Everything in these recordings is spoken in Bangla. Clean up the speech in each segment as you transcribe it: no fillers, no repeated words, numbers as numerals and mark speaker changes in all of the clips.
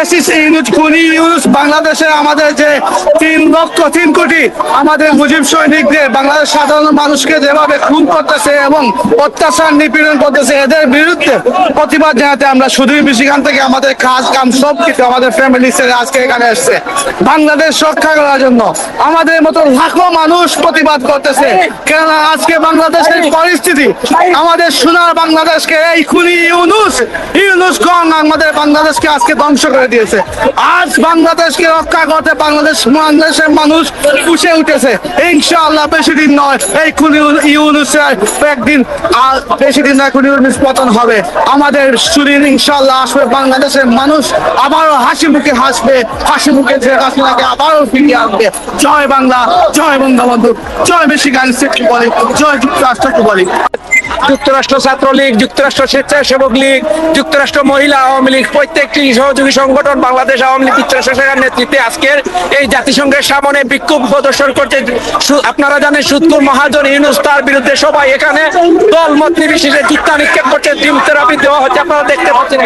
Speaker 1: ফ্যাসিস্ট ইউনূস বাংলাদেশে আমাদের যে 3 লক্ষ 3 কোটি আমাদের মুজিব সৈনিকদের বাংলাদেশ সাধারণ মানুষকে যেভাবে খুন করতেছে এবং অত্যাচার নিপীড়ন করতেছে, এদের বিরুদ্ধে প্রতিবাদ জানাতে আমরা শুধুই সেখান থেকে আমাদের কাজ কাম সব কিছু আমাদের ফ্যামিলি ছেড়ে আজকে এখানে এসছে বাংলাদেশ রক্ষা করার জন্য। আমাদের মতো লাখো মানুষ প্রতিবাদ করতেছে, কেননা আজকে বাংলাদেশের পরিস্থিতি, আমাদের সোনার বাংলাদেশকে এই খুনি ইউনূসগণ আমাদের বাংলাদেশকে আজকে ধ্বংস করে দিয়েছে। আজ বাংলাদেশকে রক্ষা করতে বাংলাদেশের মানুষ উঠে উঠেছে। ইনশাআল্লাহ বেশি দিন নয়, এই খুনি ইউনূসের একদিন বেশি দিন নয়, খুনি ইউনূস পতন হবে। আমাদের সুদিন ইনশাআল্লাহ আসবে, বাংলাদেশের মানুষ আবারও হাসি মুখে হাসবে, হাসি মুখে যে হাসিনাকে আবারও ফিরিয়ে আনবে। জয় বাংলা, জয় বঙ্গবন্ধু, জয় বেশি গান বলি, জয় যুক্তরাষ্ট্রকে বলি।
Speaker 2: যুক্তরাষ্ট্র ছাত্রলীগ, যুক্তরাষ্ট্র স্বেচ্ছাসেবক লীগ, যুক্তরাষ্ট্র মহিলা আওয়ামী লীগ প্রত্যেকটি সহযোগী সংগঠন বাংলাদেশ আওয়ামী লীগ যুক্তরাষ্ট্র শাখার নেতৃত্বে আজকের এই জাতিসংঘের সামনে বিক্ষোভ প্রদর্শন করছে। আপনারা জানেন সুৎখোর মহাজন ইউনূস, তার বিরুদ্ধে সবাই এখানে দল মত নির্বিশেষে জুতা নিক্ষেপ করছে, ডিম থেরাপি দেওয়া হচ্ছে, আপনারা দেখতে পাচ্ছেন।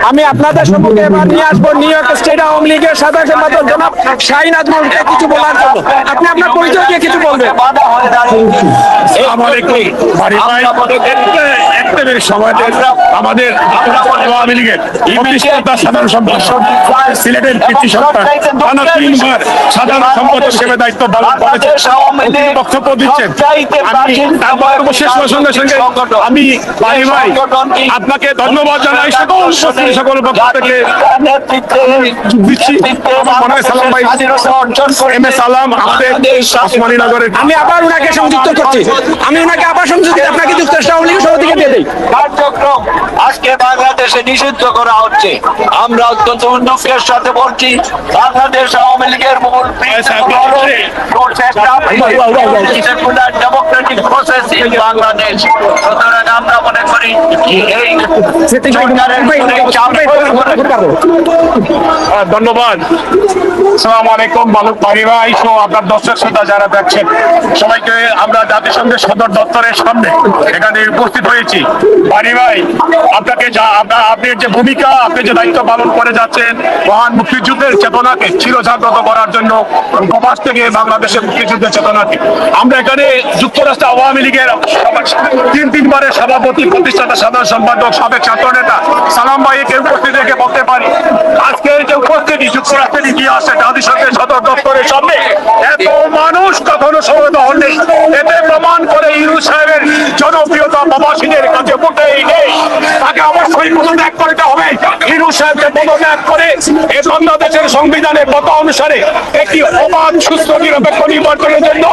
Speaker 2: আমি আপনাদের সম্মুখে এবার নিয়ে আসবো নিউ ইয়র্ক স্টেট আওয়ামী লীগের সাধারণ সম্পাদক জনাব শাহীন আজমলকে কিছু বলার জন্য। আপনি আপনার পরিচয় দিয়ে কিছু বলবেন।
Speaker 3: আমাদের আওয়ামী লীগের সাধারণ সম্পাদক সিলেটের কৃতি সন্তান টানা 3 বার সাধারণ সম্পাদক হিসেবে দায়িত্ব পালন করেছেন, বক্তব্য দিচ্ছেন। আমি তার বক্তব্য শেষ হওয়ার সঙ্গে সঙ্গে আমি ভাই আপনাকে ধন্যবাদ জানাই সকল পক্ষ থেকে দিচ্ছি। মনে হয় সালাম ভাই, এম এ সালাম আমাদের ওসমানী নগরের।
Speaker 2: আমি আবার ওনাকে সংযুক্ত করছি, আমি ওনাকে আবার সংযুক্ত আপনাকে যুক্তরাষ্ট্র আওয়ামী লীগের সভাপতিকে দিয়ে দিই।
Speaker 4: কার্যক্রম আজকে বাংলাদেশে নিষিদ্ধ করা হচ্ছে। আমরা অত্যন্ত দুঃখের সাথে বলছি, বাংলাদেশ আওয়ামী লীগের মূল ডেমোক্রেটিক প্রসেস ইন বাংলাদেশ। সুতরাং আমরা মনে করি এই
Speaker 3: ধন্যবাদ। আসসালামু আলাইকুম বাড়ি ভাই সহ আপনার দর্শক শ্রোতা যারা দেখছেন, সবাইকে আমরা জাতিসংঘের সদর দপ্তরের সামনে এখানে উপস্থিত হয়েছি। বাড়ি ভাই, আপনাকে আপনার যে ভূমিকা, আপনি যে দায়িত্ব পালন করে যাচ্ছেন মহান মুক্তিযুদ্ধের চেতনাকে চিরজাগ্রত করার জন্য, প্রবাস থেকে বাংলাদেশের মুক্তিযুদ্ধের চেতনাকে আমরা এখানে যুক্তরাষ্ট্র আওয়ামী লীগের 3 বারের সভাপতি, প্রতিষ্ঠাতা সাধারণ সম্পাদক, সাবেক ছাত্র নেতা সালাম ভাইকে উপস্থিত রেখে বলতে পারি, আজকের যে উপস্থিতি যুক্তরাষ্ট্রের ইতিহাসে জাতিসংঘের সদর দপ্তরের সামনে এত মানুষ কখনো সমবেত হননি। এতে প্রমাণ করে ইউনূস সাহেবের জনপ্রিয়তা প্রবাসীদের কাছে মোটেই নেই। তাকে অবশ্যই পদত্যাগ করতে হবে। ইউনূস সাহেবকে পদত্যাগ করে এই বাংলাদেশের সংবিধানের কথা অনুসারে একটি অবাধ, সুস্থ, নিরপেক্ষ নির্বাচনের জন্য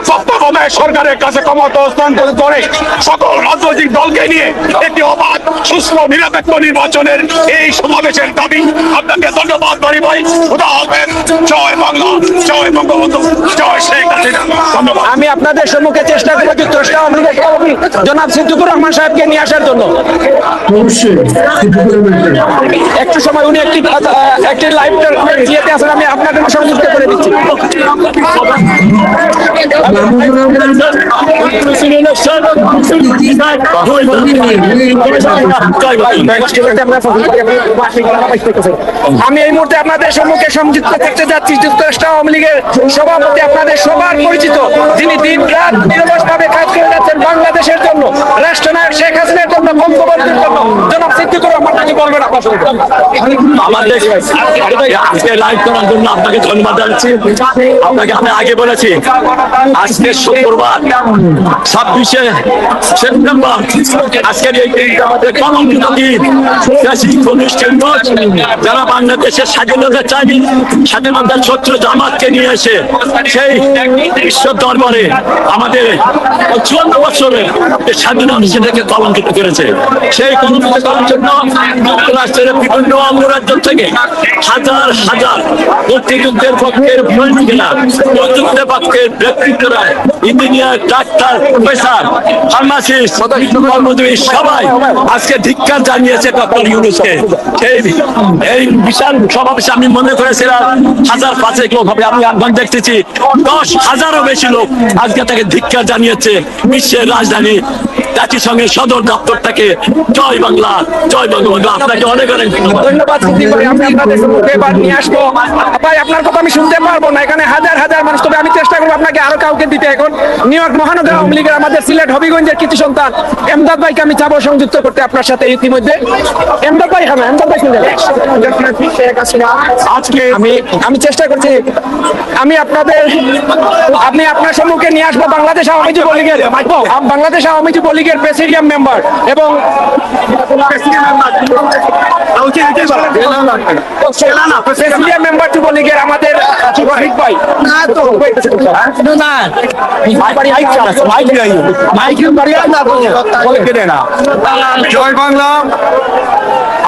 Speaker 3: তত্ত্বাবধায়ক সরকারের কাছে ক্ষমতা হস্তান্তর করে সকল রাজনৈতিক দলকে নিয়ে একটি অবাধ, সুস্থ, নিরপেক্ষ নির্বাচনের এই সমাবেশের দাবি। আপনাকে ধন্যবাদ বাড়ি ভাই। খোদা হাফেজ। জয় বাংলা, জয় বঙ্গবন্ধু, জয় শেখ হাসিনা। ধন্যবাদ।
Speaker 2: আমি আপনাদের সম্মুখে চেষ্টা করব যুক্তরাষ্ট্র আওয়ামী লীগের সভাপতি জনাব সিদ্দিকুর রহমান সাহেবকে নিয়ে আসার জন্য। একটু সময় উনি একটি লাইভ ইয়েতে আছেন, আমি আপনাদের সংযুক্ত করে দিচ্ছি। আমি এই মুহূর্তে আপনাদের সম্মুখে সংযুক্ত করতে যাচ্ছি যুক্তরাষ্ট্র আওয়ামী লীগের সভাপতি, আপনাদের সবার পরিচিত, যিনি দিন রাত নিরলসভাবে কাজ করে যাচ্ছেন বাংলাদেশের জন্য, রাষ্ট্রনায়ক শেখ হাসিনার জন্য, বঙ্গবন্ধুর জন্য, জনাব সিদ্দিকুর রহমান। কি বলবেন আপনার সঙ্গে?
Speaker 5: আমাদের আজকে লাইভ করার জন্য আপনাকে ধন্যবাদ জানাচ্ছি। আপনাকে আমি আগে বলেছি, আজকে শুক্রবার 26শে সেপ্টেম্বর, আজকের এই দিনটা আমাদের কলঙ্কিত দিন। যারা বাংলাদেশের স্বাধীনতা চাই, স্বাধীনতার শত্রু জামাতকে নিয়ে এসে সেই বিশ্ব দরবারে আমাদের 54 বছরের যে স্বাধীনতা সেটাকে কলঙ্কিত করেছে। সেই কলঙ্কিত করার জন্য যুক্তরাষ্ট্রের বিভিন্ন অঙ্গরাজ্য থেকে হাজার হাজার মুক্তিযুদ্ধের পক্ষের সৈনিকেরা, মুক্তিযুদ্ধের পক্ষের ব্যক্তিত্বরা, ইঞ্জিনিয়ার, ডাক্তার, প্রফেসর, ফার্মাসিস্ট, কর্মজীবী সবাই আজকে ধিক্কার জানিয়েছে ডক্টর ইউনূসকে। এই বিশাল সমাবেশে আমি মনে করেছিলাম 1000-500 লোক হবে, আমি এখন দেখতেছি 10,000-ও বেশি লোক আজকে তাকে ধিক্কার জানিয়েছে। বিশ্বের রাজধানী জাতিসংঘের সদর দপ্তরটাকে জয় বাংলা, জয় বঙ্গবন্ধু। আপনাকে অনেক অনেক
Speaker 2: ধন্যবাদ। আমি আপনাদের সম্মুখে এবার নিয়ে আসবো। ভাই আপনার কথা আমি শুনতে পারবো না, এখানে হাজার হাজার মানুষ, তবে আমি চেষ্টা করবো আপনাকে আরো কাউকে দিতে। এখন নিউ ইয়র্ক মহানগর আওয়ামী লীগের আমাদের সিলেট হবিগঞ্জের কৃতি সন্তান এমদাদ ভাইকে আমি চাবো সংযুক্ত করতে আপনার সাথে ইতিমধ্যে। এমদাদ ভাই, হ্যাঁ এমদাদ ভাই শুনতে আজকে আমি চেষ্টা করছি, আমি আপনার সম্মুখে নিয়ে আসবো বাংলাদেশ আওয়ামী যুবলীগের প্রেসিডিয়াম মেম্বার এবং প্রেসিডিয়াম মেম্বার যুবলীগের আমাদের রফিক ভাই।
Speaker 1: জয় বাংলা।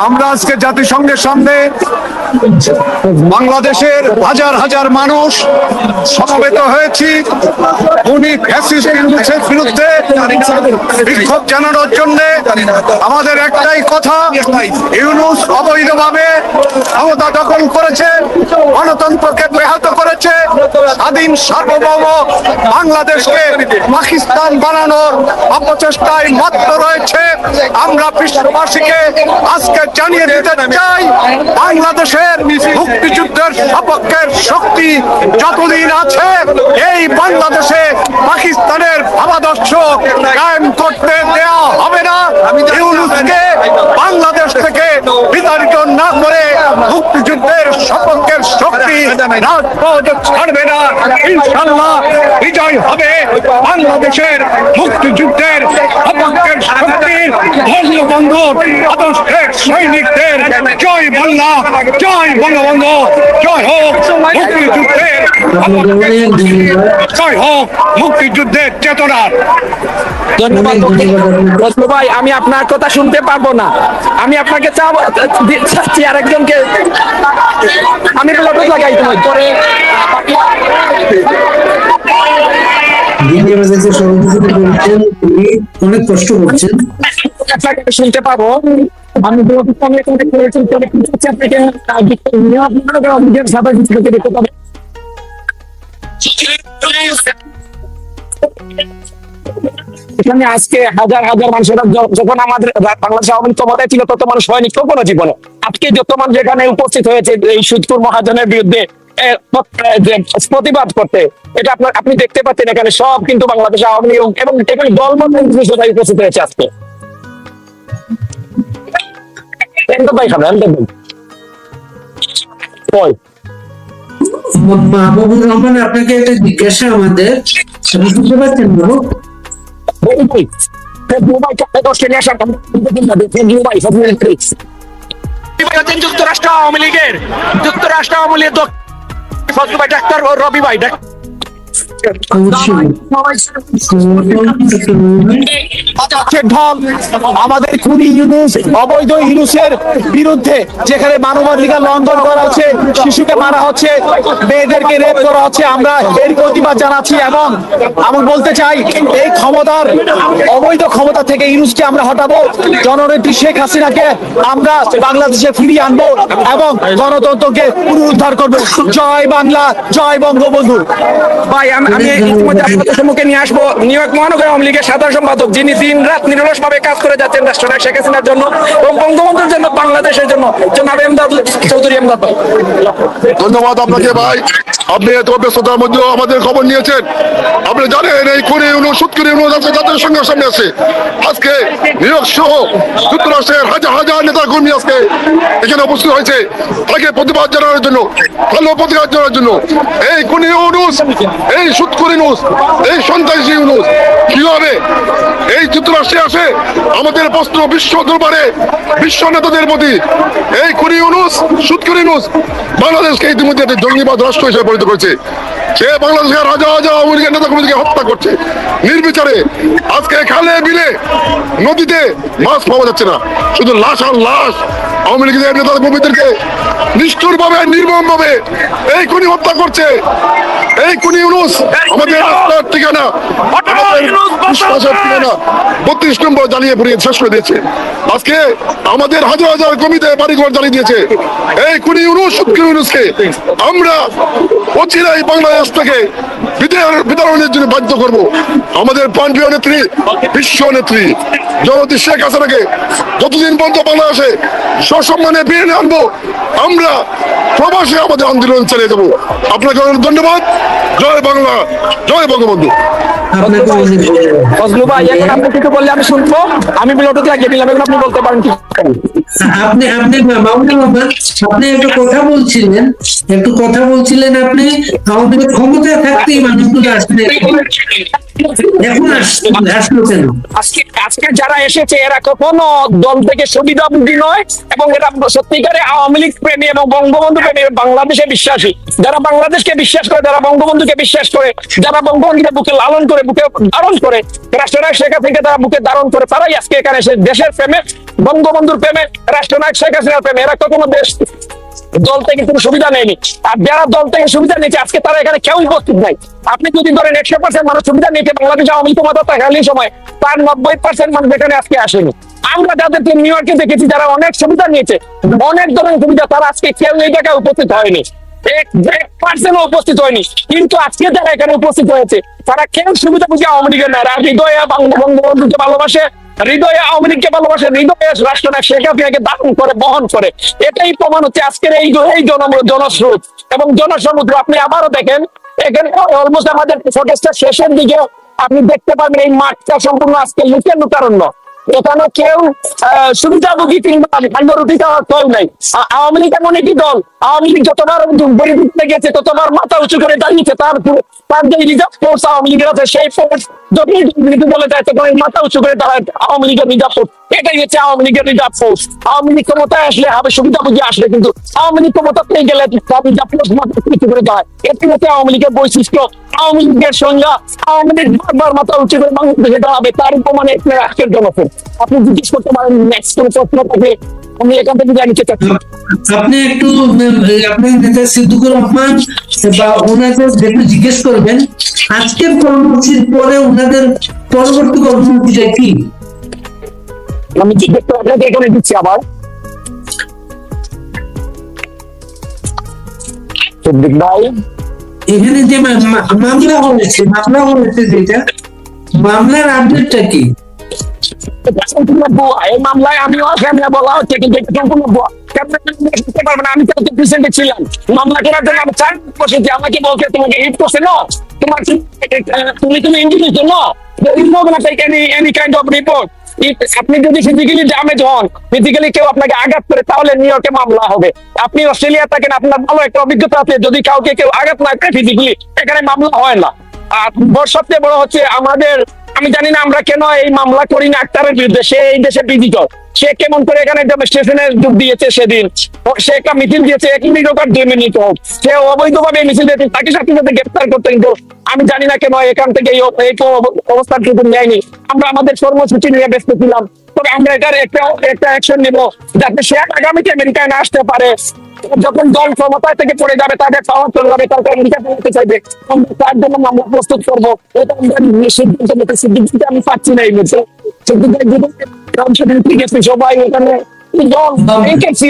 Speaker 1: আমরা আজকে জাতিসংঘের সামনে বাংলাদেশের হাজার হাজার মানুষ সমবেত হয়েছি উনি ফ্যাসিস্ট ইউনূসের বিরুদ্ধে বিক্ষোভ জানানোর জন্য। আমাদের একটাই কথা, ইউনূস অবৈধভাবে ক্ষমতা দখল করেছে, গণতন্ত্রকে ব্যাহত করেছে, স্বাধীন সার্বভৌম বাংলাদেশকে পাকিস্তান বানানোর অপচেষ্টায় মত্ত রয়েছে। আমরা বিশ্ববাসীকে আজকে জানিয়ে দিতে চাই, বাংলাদেশের মুক্তিযুদ্ধের সপক্ষের শক্তি যতদিন আছে, এই বাংলাদেশে পাকিস্তানের ভাবাদর্শ কায়েম করতে দেওয়া হবে না। ইউনূসকে বাংলাদেশ থেকে বিতাড়িত না করে মুক্তিযুদ্ধের সপক্ষের শক্তি রাজপথ ছাড়বে না। ইনশাআল্লাহ বিজয় হবে বাংলাদেশের মুক্তিযুদ্ধের সপক্ষের শক্তির, বঙ্গবন্ধু আদর্শের সৈনিকদের। জয় বাংলা, জয় বঙ্গবন্ধু, জয় হোক মুক্তিযুদ্ধের, জয় হোক মুক্তিযুদ্ধের চেতনা।
Speaker 2: ধন্যবাদ ভাই, আমি আপনার কথা শুনতে পারবো না, আমি আপনাকে চাচ্ছি আরেকজনকে আমি ব্লুটুথ লাগাই পরে
Speaker 6: অনেক কষ্ট করছেন,
Speaker 2: আপনাকে শুনতে পাবো। আমি এখানে আজকে হাজার হাজার মানুষের, যখন আমাদের বাংলাদেশ আওয়ামী লীগ ক্ষমতায় ছিল তত মানুষ হয়নি কখনো জীবনে। আজকে যত মানুষ এখানে উপস্থিত হয়েছে এই সুদখোর মহাজনের বিরুদ্ধে প্রতিবাদ করতে, এটা আপনি দেখতে পাচ্ছেন এখানে সব কিন্তু বাংলাদেশ আওয়ামী লীগ এবং এখানে দলমত সবাই উপস্থিত হয়েছে আজকে।
Speaker 6: মাহবুবুর রহমান, আপনাকে একটা জিজ্ঞাসা আমাদের, বুঝতে পারছেন বাবু?
Speaker 2: যুক্তরাষ্ট্র আওয়ামী লীগের ডাক্তার রবি ভাই
Speaker 1: আমাদের খুনি ইউনূস, অবৈধ ইউনূসের বিরুদ্ধে যেখানে মানবাধিকার লঙ্ঘন করা হচ্ছে, শিশুকে মারা হচ্ছে, মেয়েদেরকে রেপ করা হচ্ছে, আমরা এর প্রতিবাদ জানাচ্ছি। এবং আমি বলতে চাই, এই ক্ষমতার অবৈধ ক্ষমতা থেকে ইউনূসকে আমরা হটাবো, জননেত্রী শেখ হাসিনাকে আমরা বাংলাদেশে ফিরিয়ে আনবো এবং গণতন্ত্রকে পুনরুদ্ধার করবো। জয় বাংলা, জয় বঙ্গবন্ধু।
Speaker 2: ভাই আমি ইতিমধ্যে আপনাদের সম্মুখে নিয়ে আসবো নিউ ইয়র্ক মহানগর আওয়ামী লীগের সাধারণ সম্পাদক, যিনি দিন রাত নিরলসভাবে কাজ করে যাচ্ছেন রাষ্ট্রনায়ক শেখ হাসিনার জন্য এবং বঙ্গবন্ধুর জন্য, বাংলাদেশের জন্য। জনাব এমদাদ চৌধুরী। এমদাদ ভাই,
Speaker 7: ধন্যবাদ আপনাকে ভাই, আপনি এত ব্যস্ততার মধ্যেও আমাদের খবর নিয়েছেন। আপনি জানেন এই খুনি ইউনূস, সুৎখুরি ইউনূস আজকে জাতীয় সংঘের সামনে আছে। আজকে নিউ ইয়র্ক সহ যুক্তরাষ্ট্রের হাজার হাজার নেতা কর্মী আজকে এখানে উপস্থিত হয়েছে তাকে প্রতিবাদ জানানোর জন্য, ভালো প্রতিবাদ জানানোর জন্য। এই খুনি ইউনূস, এই সুৎখুরি ইউনূস, এই সন্ত্রাসী ইউনূস কিভাবে এই যুক্তরাষ্ট্রে আসে, আমাদের প্রশ্ন বিশ্ব দরবারে, বিশ্ব নেতাদের প্রতি। এই খুনি ইউনূস, সুৎখুরি ইউনূস বাংলাদেশকে ইতিমধ্যে জঙ্গিবাদ রাষ্ট্র হিসেবে পরিণত করেছে। সে বাংলাদেশের হাজার হাজার আওয়ামী লীগের নেতা কর্মীদেরকে হত্যা করছে নির্বিচারে। আজকে খালে বিলে নদীতে মাছ পাওয়া যাচ্ছে না, শুধু লাশ আর লাশ। আওয়ামী লীগের নেতা কর্মীদেরকে নিষ্ঠুর ভাবে নির্মম ভাবে এই খুনি হত্যা করছে। এই খুনি ইউনূস আমাদের রাস্তার ঠিকানা, বিশ্বাসের ঠিকানা 32 নম্বর জ্বালিয়ে পুড়িয়ে শেষ করে দিয়েছে। আজকে আমাদের হাজার হাজার কমিতে বাড়িঘর জ্বালিয়ে দিয়েছে। এই খুনি ইউনূস, সুৎখোর ইউনূসকে আমরা অচিরেই বাংলাদেশ থেকে বিতরণের জন্য বাধ্য করব। আমাদের প্রাণপ্রিয় নেত্রী, বিশ্ব নেত্রী জননেত্রী শেখ হাসিনাকে যতদিন পর্যন্ত বাংলাদেশে সসম্মানে ফিরিয়ে আনবো, আমরা প্রবাসে আমাদের আন্দোলন চালিয়ে যাবো। আপনাকে অনেক ধন্যবাদ। জয় বাংলা, জয় বঙ্গবন্ধু।
Speaker 6: আপনাকে অনেক ধন্যবাদ।
Speaker 2: ফজলু ভাই, এখন আপনি কিছু বললে আমি শুনবো, আমি বিলটতে লাগিয়ে দিলাম, এখন আপনি বলতে পারেন কি?
Speaker 6: আপনি মামুনুল রহমান, আপনি একটু কথা বলছিলেন আপনি আমাদের ক্ষমতা থাকতেই মানুষগুলো আসলে এখন আসলো কেন?
Speaker 2: আজকে যারা এসেছে এরা কখনো দল থেকে সুবিধাভোগী নয়, এবং এরা সত্যিকারে আওয়ামী লীগ প্রেমী এবং বঙ্গবন্ধু প্রেমী, বাংলাদেশে বিশ্বাসী। যারা বাংলাদেশকে বিশ্বাস করে, যারা বঙ্গবন্ধুকে বিশ্বাস করে, যারা বঙ্গবন্ধুকে বুকে লালন করে, বুকে ধারণ করে, রাষ্ট্রনায়ক শেখ হাসিনাকে তারা বুকে ধারণ করে, তারাই আজকে এখানে এসে দেশের প্রেমে, বঙ্গবন্ধুর প্রেমে, রাষ্ট্রনায়ক শেখ হাসিনার প্রেমে। এরা কখনো দেশ দল থেকে কোনো সুবিধা নেয়নি। আর যারা দল থেকে সুবিধা নিয়েছে আজকে তারা এখানে কেউ উপস্থিত নাই। আপনি যদি ধরেন 100% মানুষ সুবিধা নিয়েছে বাংলাদেশ আওয়ামী লীগ ক্ষমতা থাকালীন সময়, তার 90% মানুষ এখানে আজকে আসেনি। আমরা যাদেরকে নিউ ইয়র্কে দেখেছি যারা অনেক সুবিধা নিয়েছে, অনেক ধরনের সুবিধা, তারা আজকে কেউ এই জায়গায় উপস্থিত হয়নি, 1% উপস্থিত হয়নি। কিন্তু আজকে যারা এখানে উপস্থিত হয়েছে তারা কেউ সুবিধা বুঝে আওয়ামী লীগের না, হৃদয়ে বঙ্গবন্ধুকে ভালোবাসে, হৃদয়ে আওয়ামী লীগকে ভালোবাসে, হৃদয়ে রাষ্ট্রনায়ক শেখ হাসিনাকে ধারণ করে, বহন করে। এটাই প্রমাণ হচ্ছে আজকের এই জনস্রোত এবং জনসমুদ্র। আপনি আবারও দেখেন এখানে অলমোস্ট আমাদের প্রোটেস্টের শেষের দিকে আপনি দেখতে পাবেন এই মাঠটা সম্পূর্ণ আজকে লুকারণ্য। এখানে কেউ সুবিধাভোগী কিংবা মাইনরিটি কেউ নাই। আওয়ামী লীগ এমন একটি দল, আওয়ামী লীগ যতবার পরিবর্তনে গেছে ততবার মাথা উঁচু করে দাঁড়িয়েছে। তার যে রিজার্ভ ফোর্স আওয়ামী লীগের আছে, সেই ফোর্স যদি বলে যায় তখন মাথা উঁচু করে দাঁড়ায় আওয়ামী লীগের রিজার্ভ ফোর্স। এটাই হচ্ছে আওয়ামী লীগের রিজার্ভ ফোর্স। আওয়ামী লীগ ক্ষমতায় আসলে হবে সুবিধাভোগী আসলে, কিন্তু আওয়ামী লীগ ক্ষমতা পেয়ে গেলে রিজার্ভ ফোর্স মাথা উঁচু করে দাঁড়ায়। এটি হচ্ছে আওয়ামী লীগের বৈশিষ্ট্য, আওয়ামী লীগের সংজ্ঞা। আওয়ামী লীগ বারবার মাথা উঁচু করে বাংলাদেশে দাঁড়াবে, তার প্রমাণে আজকের জনফোর্স। আপনি জিজ্ঞেস করতে পারেন নেক্সট কোন প্রশ্ন থাকলে, আমি এখান থেকে জানিতে চাচ্ছি।
Speaker 6: আপনি একটু আপনি নেতা সিদ্দিকুর রহমান বা ওনাদের একটু জিজ্ঞেস করবেন আজকের কর্মসূচির পরে ওনাদের পরবর্তী কর্মসূচিটা কি?
Speaker 2: আমি জিজ্ঞেস করে আপনাকে এখানে দিচ্ছি আবার। সিদ্দিক ভাই,
Speaker 6: এখানে যে মামলা হয়েছে যেটা মামলার আপডেটটা কি?
Speaker 2: এই মামলায় আমিও সামনে বলা হচ্ছে, কিন্তু সম্পূর্ণ আমি তো প্রেসিডেন্ট ছিলাম মামলা করার জন্য। আমি চার বসেছি, আমাকে বলছে তোমাকে হিট করছে না, তোমার তুমি ইন্ডিভিজুয়াল না, এনি কাইন্ড অফ রিপোর্ট। আপনি যদি ফিজিক্যালি ড্যামেজ হন, ফিজিক্যালি কেউ আপনাকে আঘাত করে, তাহলে নিউ ইয়র্কে মামলা হবে। আপনি অস্ট্রেলিয়া থাকেন, আপনার ভালো একটা অভিজ্ঞতা আছে, যদি কাউকে কেউ আঘাত না করে ফিজিক্যালি, এখানে মামলা হয় না। আর সবচেয়ে বড় হচ্ছে আমাদের, আমি জানি না আমরা কেন এই মামলা করি না আক্তারের বিরুদ্ধে। সে এই দেশে ভিজিটর, সে কেমন করে এখানে স্টেশনে যোগ দিয়েছে, সেদিন সে একটা মিছিল দিয়েছে 1 মিনিট হোক আর 2 মিনিট হোক, সে অবৈধভাবে মিছিল দিয়েছে, তাকে সাথে সাথে গ্রেপ্তার করতে। কিন্তু আমি জানি না কেন এখান থেকে এই অবস্থার কিন্তু নেয়নি। আমরা আমাদের কর্মসূচি নিয়ে ব্যস্ত ছিলাম, তবে আমরা এটার একটা অ্যাকশন নেব যাতে সে আগামীতে আমেরিকায় না আসতে পারে। যখন দল ক্ষমতা থেকে পড়ে যাবে, তাদের পাওয়ার চলে যাবে, তাকে আমেরিকা পাঠাতে চাইবে, তার জন্য আমরা প্রস্তুত করবো। এটা আমরা সিদ্ধান্ত নিতে, সিদ্ধান্ত আমি পাচ্ছি না এই মুহূর্তে। সবাই এখানে পেয়েছি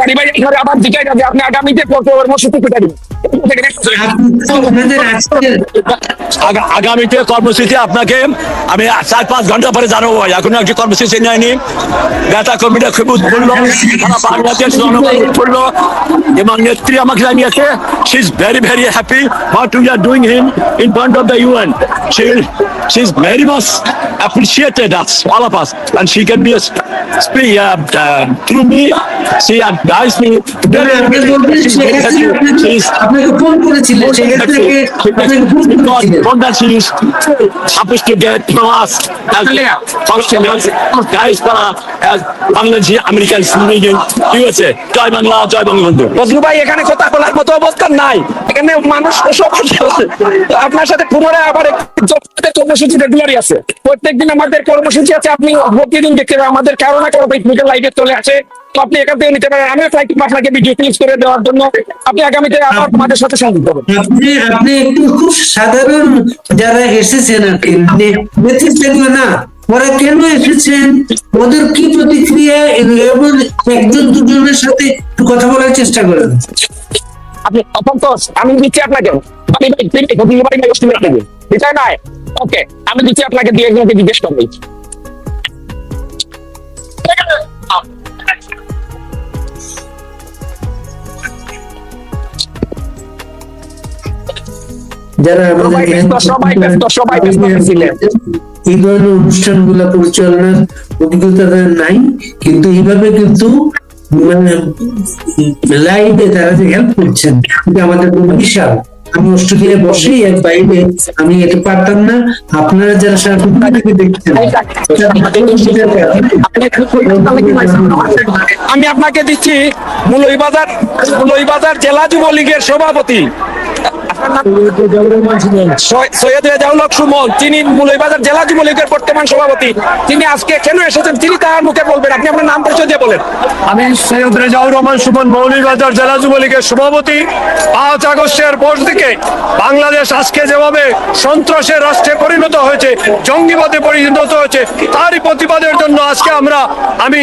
Speaker 2: বাড়ি বাড়ি আবার জিজ্ঞাসা যাবে আপনি আগামীতে কর্মসূচি পেতে দিন।
Speaker 5: আগামীতে কর্মসূচি আপনাকে আমি 4-5 ঘন্টা পরে জানাবো। এখন একটি কর্মসূচি নেয়নি, নেতা কর্মীরা খুব উৎফুল্ল, সারা বাংলাদেশ জনগণ উৎফুল্ল এবং নেত্রী আমাকে জানিয়েছে she is very happy what we are doing him in front of the UN. She is very much appreciated us, all of us, and she can be through me. She advised me. She is
Speaker 6: আপনাকে ফোন করেছিলেন, সেখান থেকে আপনাকে ফোন করেছিলেন।
Speaker 5: Wunderschön, habe ich gegelt from us. Guys, Bangladesh, American, USA, জয় বাংলা, জয় বঙ্গবন্ধু।
Speaker 2: বদলু ভাই, এখানে কথা বলার মতো অবস্থা নাই, এখানে মানুষ সবাই আছে। আপনার সাথে পুনরায় আবার কর্মসূচি রেগুলারই আছে, প্রত্যেকদিন আমাদের কর্মসূচি আছে। আপনি প্রতিদিন দেখতে পাবেন আমাদের কারো না কারো টেকনিক্যাল লাইভে চলে আসে, তো আপনি এখান থেকে নিতে পারেন। আমিও ট্রাই করবো আপনাকে ভিডিও ক্লিপ করে দেওয়ার জন্য। আপনি আগামীতে আবার আমাদের সাথে সংযুক্ত হবেন।
Speaker 6: আপনি একটু খুব সাধারণ যারা এসেছেন আর কি, নেতৃত্ব না, ওরা কেন এসেছেন, ওদের কি প্রতিক্রিয়া, এবং একজন দুজনের সাথে একটু কথা বলার চেষ্টা করেন।
Speaker 2: আপনি অপন্তোষ, আমি দিচ্ছি আপনাকে বিষয় নয়। ওকে, আমি দিচ্ছি আপনাকে, দিয়ে একজনকে জিজ্ঞেস করবো।
Speaker 6: যারা আমাদের এই ধরনের অনুষ্ঠানগুলো পরিচালনার অভিজ্ঞতা নাই, কিন্তু এইভাবে কিন্তু মানে লাইভে তারা যে হেল্প করছেন, এটা আমাদের বিশাল। আমি অস্ট্রেলিয়ায় বসেই এক বাইরে, আমি এটা পারতাম না। আপনারা যারা সারাদিন থেকে দেখছেন,
Speaker 2: আমি আপনাকে দিচ্ছি মৌলভীবাজার জেলা যুবলীগের সভাপতি সৈয়দ রেজাউল হক সুমন, তিনি মৌলভীবাজার জেলা যুবলীগের বর্তমান সভাপতি। তিনি আজকে কেন এসেছেন তিনি তার মুখে বলবেন। আপনি আপনার নাম পরিচয় দিয়ে বলেন।
Speaker 3: আমি সৈয়দ রেজাউর রহমান সুমন, মৌলভীবাজার জেলা যুবলীগের সভাপতি। 5 আগস্টের পর থেকে বাংলাদেশ আজকে যেভাবে সন্ত্রাসের রাষ্ট্রে পরিণত হয়েছে, জঙ্গিবাদে পরিণত হয়েছে, তারই প্রতিবাদের জন্য আজকে আমি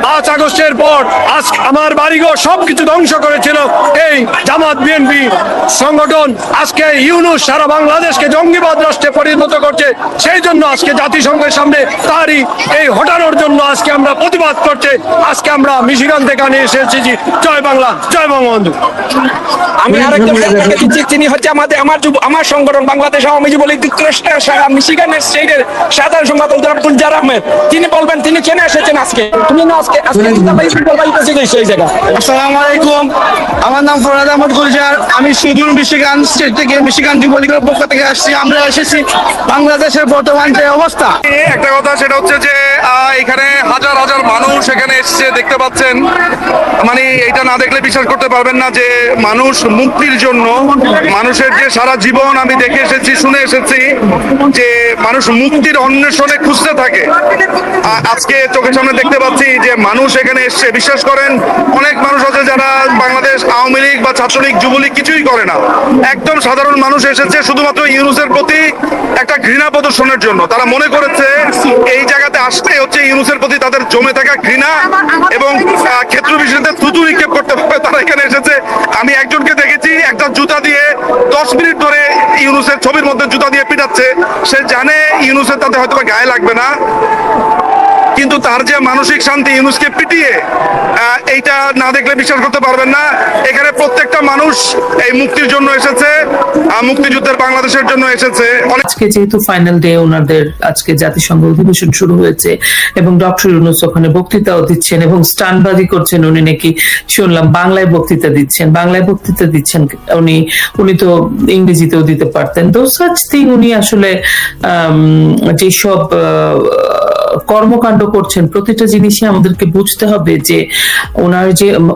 Speaker 3: 5 আগস্টের পর আজকে আমার বাড়িঘর সবকিছু ধ্বংস করেছিল এই জামাত বিএনপি সংগঠন। আজকে ইউনূস সারা বাংলাদেশকে জঙ্গিবাদ রাষ্ট্রে পরিণত করছে, সেই জন্য আজকে জাতিসংঘের সামনে তারই এই হটানোর জন্য আজকে আমরা প্রতিবাদ করছে। আজকে আমরা মিশিগান থেকে নিয়ে এসেছি। জয় বাংলা, জয় বঙ্গবন্ধু।
Speaker 2: আমি আরেকজন দিচ্ছি, তিনি হচ্ছে আমার সংগঠন বাংলাদেশ আওয়ামী যুবলীগ যুক্তরাষ্ট্রের সারা মিশিগানের স্টেটের সাধারণ সম্পাদক আব্দুল জার আহমেদ। তিনি বলবেন তিনি কেন এসেছেন আজকে। তুমি না আজকে সেই জায়গা।
Speaker 1: আসসালামু আলাইকুম, আমার নাম ফরহাদ আহমদ গুলজার। আমি সুদূর মিশিগান স্টেট থেকে, মিশিগান যুবলীগের পক্ষ থেকে আসছি। আমরা এসেছি বাংলাদেশের বর্তমান যে অবস্থা।
Speaker 8: একটা কথা, সেটা হচ্ছে যে এখানে হাজার হাজার মানুষ এখানে এসছে, দেখতে পাচ্ছেন। মানে এটা না দেখলে বিশ্বাস করতে পারবেন না যে মানুষ মুক্তির জন্য, মানুষের যে সারা জীবন আমি দেখে এসেছি, শুনে এসেছি যে মানুষ মুক্তির অন্বেষণে খুঁজতে থাকে। আজকে চোখের সামনে দেখতে পাচ্ছি যে মানুষ এখানে এসছে। বিশ্বাস করেন, অনেক মানুষ আছে যারা বাংলাদেশ আওয়ামী লীগ বা ছাত্রলীগ যুবলীগ কিছুই করে না, একদম সাধারণ মানুষ এসেছে শুধুমাত্র ইউনূসের প্রতি একটা ঘৃণা প্রদর্শনের জন্য। তারা মনে করেছে এই জায়গাতে আসলে হচ্ছে ইউনূসের প্রতি তাদের জমে থাকা ঘৃণা এবং ক্ষেত্র বিশেষে থুতু নিক্ষেপ করতে পারবে, তারা এখানে এসেছে। আমি একজনকে দেখেছি একটা জুতা দিয়ে 10 মিনিট ধরে ইউনূসের ছবির মধ্যে জুতা দিয়ে পিটাচ্ছে। সে জানে ইউনূসের তাতে হয়তো গায়ে লাগবে না, কিন্তু তার যে মানসিক শান্তি, ইউনূসকে পিটিয়ে, এইটা না দেখলে বিশ্বাস করতে পারবেন না। এখানে প্রত্যেকটা মানুষ এই মুক্তির জন্য এসেছে, মুক্তিযুদ্ধের বাংলাদেশের জন্য এসেছে।
Speaker 6: আজকে যেহেতু ফাইনাল ডে, ওনাদের আজকে জাতিসংঘ অধিবেশন শুরু হয়েছে এবং ডক্টর ইউনূস ওখানে বক্তৃতাও দিচ্ছেন এবং স্টানবাজি করছেন। উনি নাকি শুনলাম বাংলায় বক্তৃতা দিচ্ছেন। উনি তো ইংরেজিতেও দিতে পারতেন। তো সাচ থিং, উনি আসলে যেসব কর্মকাণ্ড করছেন, প্রতিটা জিনিসই আমাদেরকে বুঝতে হবে যে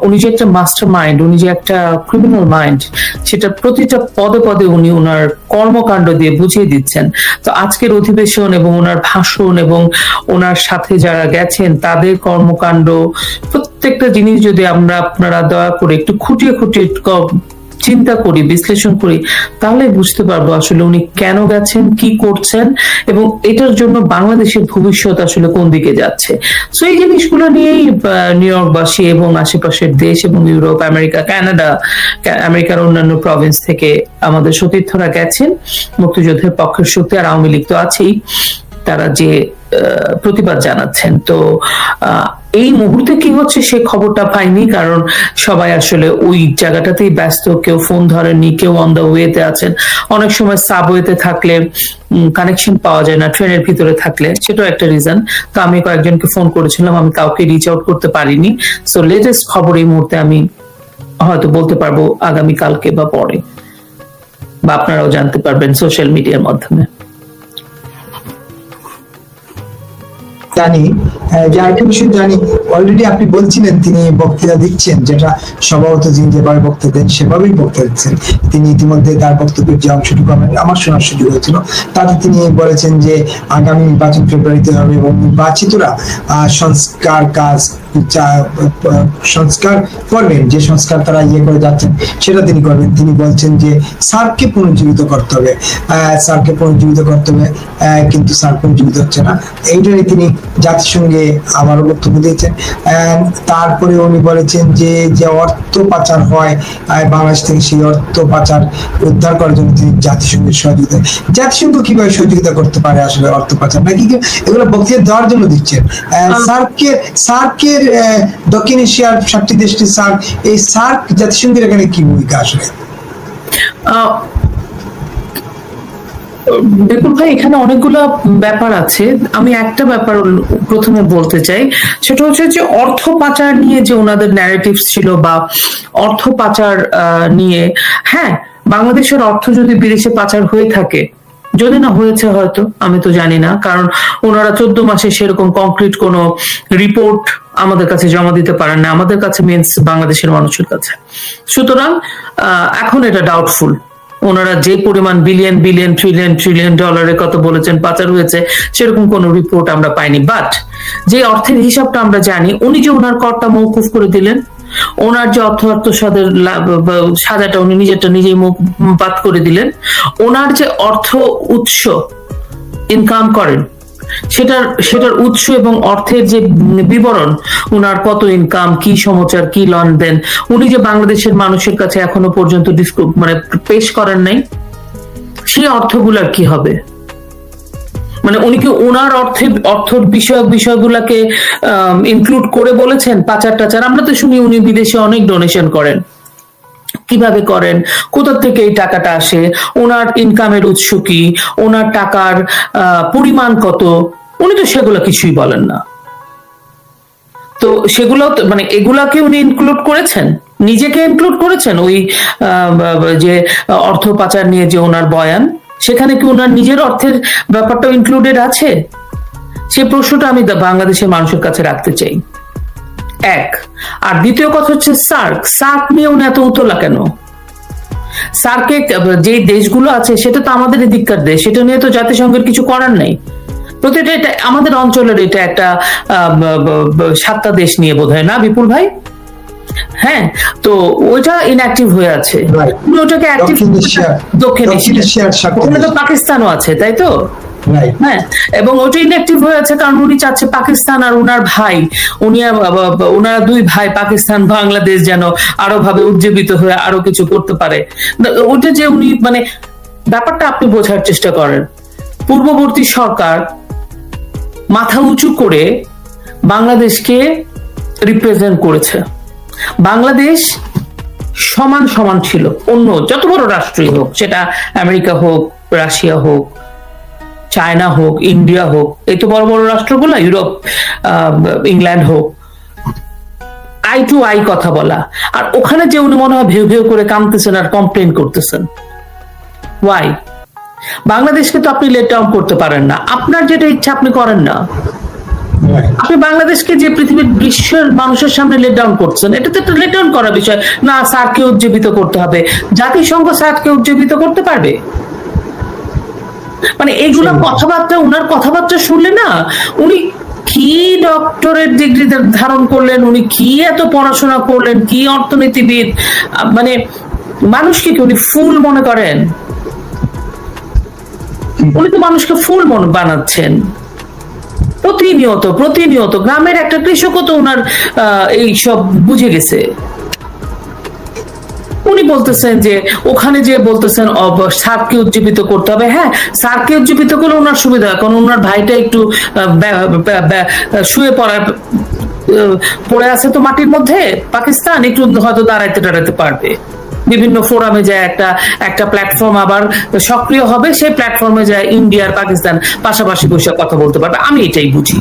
Speaker 6: উনি যে একটা মাস্টার মাইন্ড, উনি যে একটা ক্রিমিনাল মাইন্ড, সেটা প্রতিটা পদে পদে উনি ওনার কর্মকাণ্ড দিয়ে বুঝিয়ে দিচ্ছেন। তো আজকের অধিবেশন এবং ওনার ভাষণ এবং ওনার সাথে যারা গেছেন তাদের কর্মকাণ্ড, প্রত্যেকটা জিনিস যদি আপনারা দয়া করে একটু খুঁটিয়ে চিন্তা করি, বিশ্লেষণ করি, তাহলে বুঝতে পারবো আসলে উনি কেন গেছেন, কি করছেন এবং এটার জন্য বাংলাদেশের ভবিষ্যৎ আসলে কোন দিকে যাচ্ছে। সো এই জিনিসগুলো নিয়েই নিউ ইয়র্কবাসী এবং আশেপাশের দেশ এবং ইউরোপ, আমেরিকা, কানাডা, আমেরিকার অন্যান্য প্রভিন্স থেকে আমাদের সতীর্থরা গেছেন। মুক্তিযুদ্ধের পক্ষের শক্তি আর আওয়ামী লীগ তো আছেই, তারা যে প্রতিবাদ জানাচ্ছেন। তো এই মুহূর্তে কি হচ্ছে সে খবরটা পাইনি, কারণ সবাই আসলে ওই জায়গাটাতেই ব্যস্ত। কেউ ফোন ধরেননি, কেউ অন দ্য ওয়েতে আছেন। অনেক সময় সাবওয়েতে থাকলে কানেকশন পাওয়া যায় না, ট্রেনের ভিতরে থাকলে, সেটাও একটা রিজন। তো আমি কয়েকজনকে ফোন করেছিলাম, আমি কাউকে রিচ আউট করতে পারিনি। সো লেটেস্ট খবর এই মুহূর্তে আমি হয়তো বলতে পারবো আগামী কালকে বা পরে, বা আপনারাও জানতে পারবেন সোশ্যাল মিডিয়ার মাধ্যমে।
Speaker 9: জানি যে আরেকটা বিষয় জানি, অলরেডি আপনি বলছিলেন তিনি বক্তৃতা দিচ্ছেন, যেটা স্বভাবত যিনি যেভাবে বক্তৃতা দেন সেভাবেই বক্তৃতা দিচ্ছেন। তিনি ইতিমধ্যে তার বক্তব্যের যে অংশটুকু আমার শোনার সুযোগ হয়েছিল, তাতে তিনি বলেছেন যে আগামী নির্বাচন ফেব্রুয়ারিতে হবে এবং নির্বাচিতরা সংস্কার কাজ সংস্কার করবেন, যে সংস্কার তারা করে যাচ্ছেন সেটা তিনি করবেন। তিনি বলছেন যে সার্ককে পুনর্জীবিত করতে হবে, সার্ককে পুনর্জীবিত করতে হবে, কিন্তু সার্ক পুনর্জীবিত হচ্ছে না। এইটারই তিনি জাতিসংঘে আবারও বক্তব্য দিয়েছেন। তারপরে উনি বলেছেন যে অর্থ পাচার হয় বাংলাদেশ থেকে, সেই অর্থ পাচার উদ্ধার করার জন্য তিনি জাতিসংঘের সহযোগিতা, জাতিসংঘ কিভাবে সহযোগিতা করতে পারে আসলে অর্থ পাচার নাকি এগুলো বক্তৃতা দেওয়ার জন্য দিচ্ছেন। সার্কের দক্ষিণ এশিয়ার 7টি দেশটি সার্ক, এই সার্ক জাতিসংঘের এখানে কি ভূমিকা আসলে?
Speaker 6: বিপুল ভাই, এখানে অনেকগুলো ব্যাপার আছে। আমি একটা ব্যাপার প্রথমে বলতে চাই, সেটা হচ্ছে যে অর্থ পাচার নিয়ে যে ওনাদের ন্যারেটিভস ছিল বা অর্থ পাচার নিয়ে, হ্যাঁ বাংলাদেশের অর্থ যদি বিদেশে পাচার হয়ে থাকে, যদি না হয়েছে হয়তো আমি তো জানি না, কারণ ওনারা 14 মাসে সেরকম কংক্রিট কোনো রিপোর্ট আমাদের কাছে জমা দিতে পারেন না, আমাদের কাছে মিন্স বাংলাদেশের মানুষের কাছে। সুতরাং এখন এটা ডাউটফুল। ওনারা যে পরিমাণ বিলিয়ন বিলিয়ন ট্রিলিয়ন ট্রিলিয়ন ডলারের কথা বলেছেন পাচার হয়েছে, সেরকম কোন রিপোর্ট আমরা পাইনি। বাট যে অর্থের হিসাবটা আমরা জানি, উনি যে ওনার করটা মওকুফ করে দিলেন, ওনার যে অর্থসাদের সাজাটা উনি নিজেই মুখপাত করে দিলেন, ওনার যে অর্থ উৎস ইনকাম করেন সেটার উৎস এবং অর্থের যে বিবরণ, উনার কত ইনকাম, কি সমাচার, কি লেনদেন, উনি যে বাংলাদেশের মানুষের কাছে এখনো পর্যন্ত পেশ করেন নাই, সেই অর্থগুলার কি হবে? মানে উনি কি ওনার অর্থের বিষয়গুলাকে ইনক্লুড করে বলেছেন পাচার টাচার? আমরা তো শুনি উনি বিদেশে অনেক ডোনেশন করেন, কিভাবে করেন, কোথা থেকে এই টাকাটা আসে, ওনার ইনকামের উৎস কি, ওনার টাকার পরিমাণ কত, উনি তো সেগুলো কিছুই বলেন না। তো সেগুলো মানে এগুলাকে উনি ইনক্লুড করেছেন, নিজেকে ইনক্লুড করেছেন ওই যে অর্থ পাচার নিয়ে যে ওনার বয়ান, সেখানে কি ওনার নিজের অর্থের ব্যাপারটাও ইনক্লুডেড আছে? সে প্রশ্নটা আমি বাংলাদেশের মানুষের কাছে রাখতে চাই, এক। আর দ্বিতীয় কথা হচ্ছে সার্ক নিয়ে উনি এত উতলা কেন? সার্কে যে দেশগুলো আছে সেটা তো আমাদের এদিককার দেশ, সেটা নিয়ে তো জাতিসংঘের কিছু করার নাই। প্রতিটা এটা আমাদের অঞ্চলের, এটা একটা 7টা দেশ নিয়ে বোধহয়, না বিপুল ভাই? হ্যাঁ, তো ওইটা ইনঅ্যাক্টিভ হয়ে আছে, ওটাকে অ্যাক্টিভ দক্ষিণ এশিয়া, ওখানে তো পাকিস্তানও আছে, তাই তো? হ্যাঁ, এবং ওটা ইনঅ্যাক্টিভ হয়ে আছে কারণ উনি চাচ্ছে পাকিস্তান আর উনার ভাই, ওনারা 2 ভাই পাকিস্তান বাংলাদেশ যেন আরো ভাবে উজ্জীবিত হয়ে আরো কিছু করতে পারে। ওটা যে উনি মানে ব্যাপারটা আপনি বোঝার চেষ্টা করেন। পূর্ববর্তী সরকার মাথা উঁচু করে বাংলাদেশকে রিপ্রেজেন্ট করেছে। বাংলাদেশ সমান সমান ছিল অন্য যত বড় রাষ্ট্রই হোক, সেটা আমেরিকা হোক, রাশিয়া হোক, চায়না হোক, ইন্ডিয়া হোক, এই তো বড় বড় রাষ্ট্রগুলো, ইউরোপ, ইংল্যান্ড হোক, আই টু আই কথা বলা। আর ওখানে যে উনি মনে হয় ভেউ ভেউ করে কামতেছেন আর কমপ্লেন করতেছেন, ওয়াই? বাংলাদেশকে তো আপনি লেট ডাউন করতে পারেন না, আপনার যেটা ইচ্ছা আপনি করেন না। আপনি বাংলাদেশকে যে পৃথিবীর বিশ্বের মানুষের সামনে লেট ডাউন করছেন, এটা তো একটা লেট ডাউন করার বিষয় না। সার্ককে উজ্জীবিত করতে হবে, জাতিসংঘ সার্ককে উজ্জীবিত করতে পারবে? মানে এইগুলো কথাবার্তা, উনার কথাবার্তা শুনলে না, উনি কি ডক্টরেট ডিগ্রি ধারণ করলেন, উনি কি এত পড়াশোনা করলেন, কি অর্থনীতিবিদ, মানে মানুষকে কি উনি ফুল মনে করেন? উনি তো মানুষকে ফুল মনে বানাচ্ছেন প্রতিনিয়ত। গ্রামের একটা কৃষকও তো ওনার এই সব বুঝে গেছে। উনি বলতেছেন যে ওখানে যে বলতেছেন সার্ককে উজ্জীবিত করতে হবে। হ্যাঁ, সার্ককে উজ্জীবিত করলে ওনার সুবিধা, কারণ ওনার ভাইটা একটু শুয়ে পড়ে আছে তো মাটির মধ্যে, পাকিস্তান একটু হয়তো দাঁড়াইতে পারবে, বিভিন্ন ফোরামে যায় একটা প্ল্যাটফর্ম আবার সক্রিয় হবে, সেই প্ল্যাটফর্মে যায় ইন্ডিয়া আর পাকিস্তান পাশাপাশি বসে কথা বলতে পারবে। আমি এটাই বুঝি।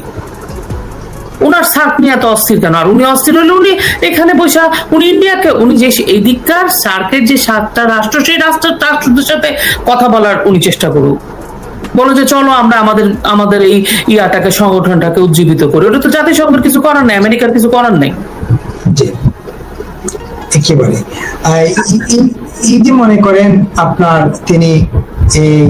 Speaker 6: ওনার সার্ক নিয়ে এত অস্থির কেন? আর উনি অস্থির হলে উনি এখানে বসে উনি ইন্ডিয়াকে উনি যে এই দিককার সার্কের যে 7টা রাষ্ট্র সেই রাষ্ট্রদের সাথে কথা বলার উনি চেষ্টা করুক, বলো যে চলো আমরা আমাদের এই ইয়াটাকে সংগঠনটাকে উজ্জীবিত করি। ওটা তো জাতিসংঘের কিছু করার নেই, আমেরিকার কিছু করার নেই।
Speaker 9: একেবারে এই যে মনে করেন আপনার তিনি এই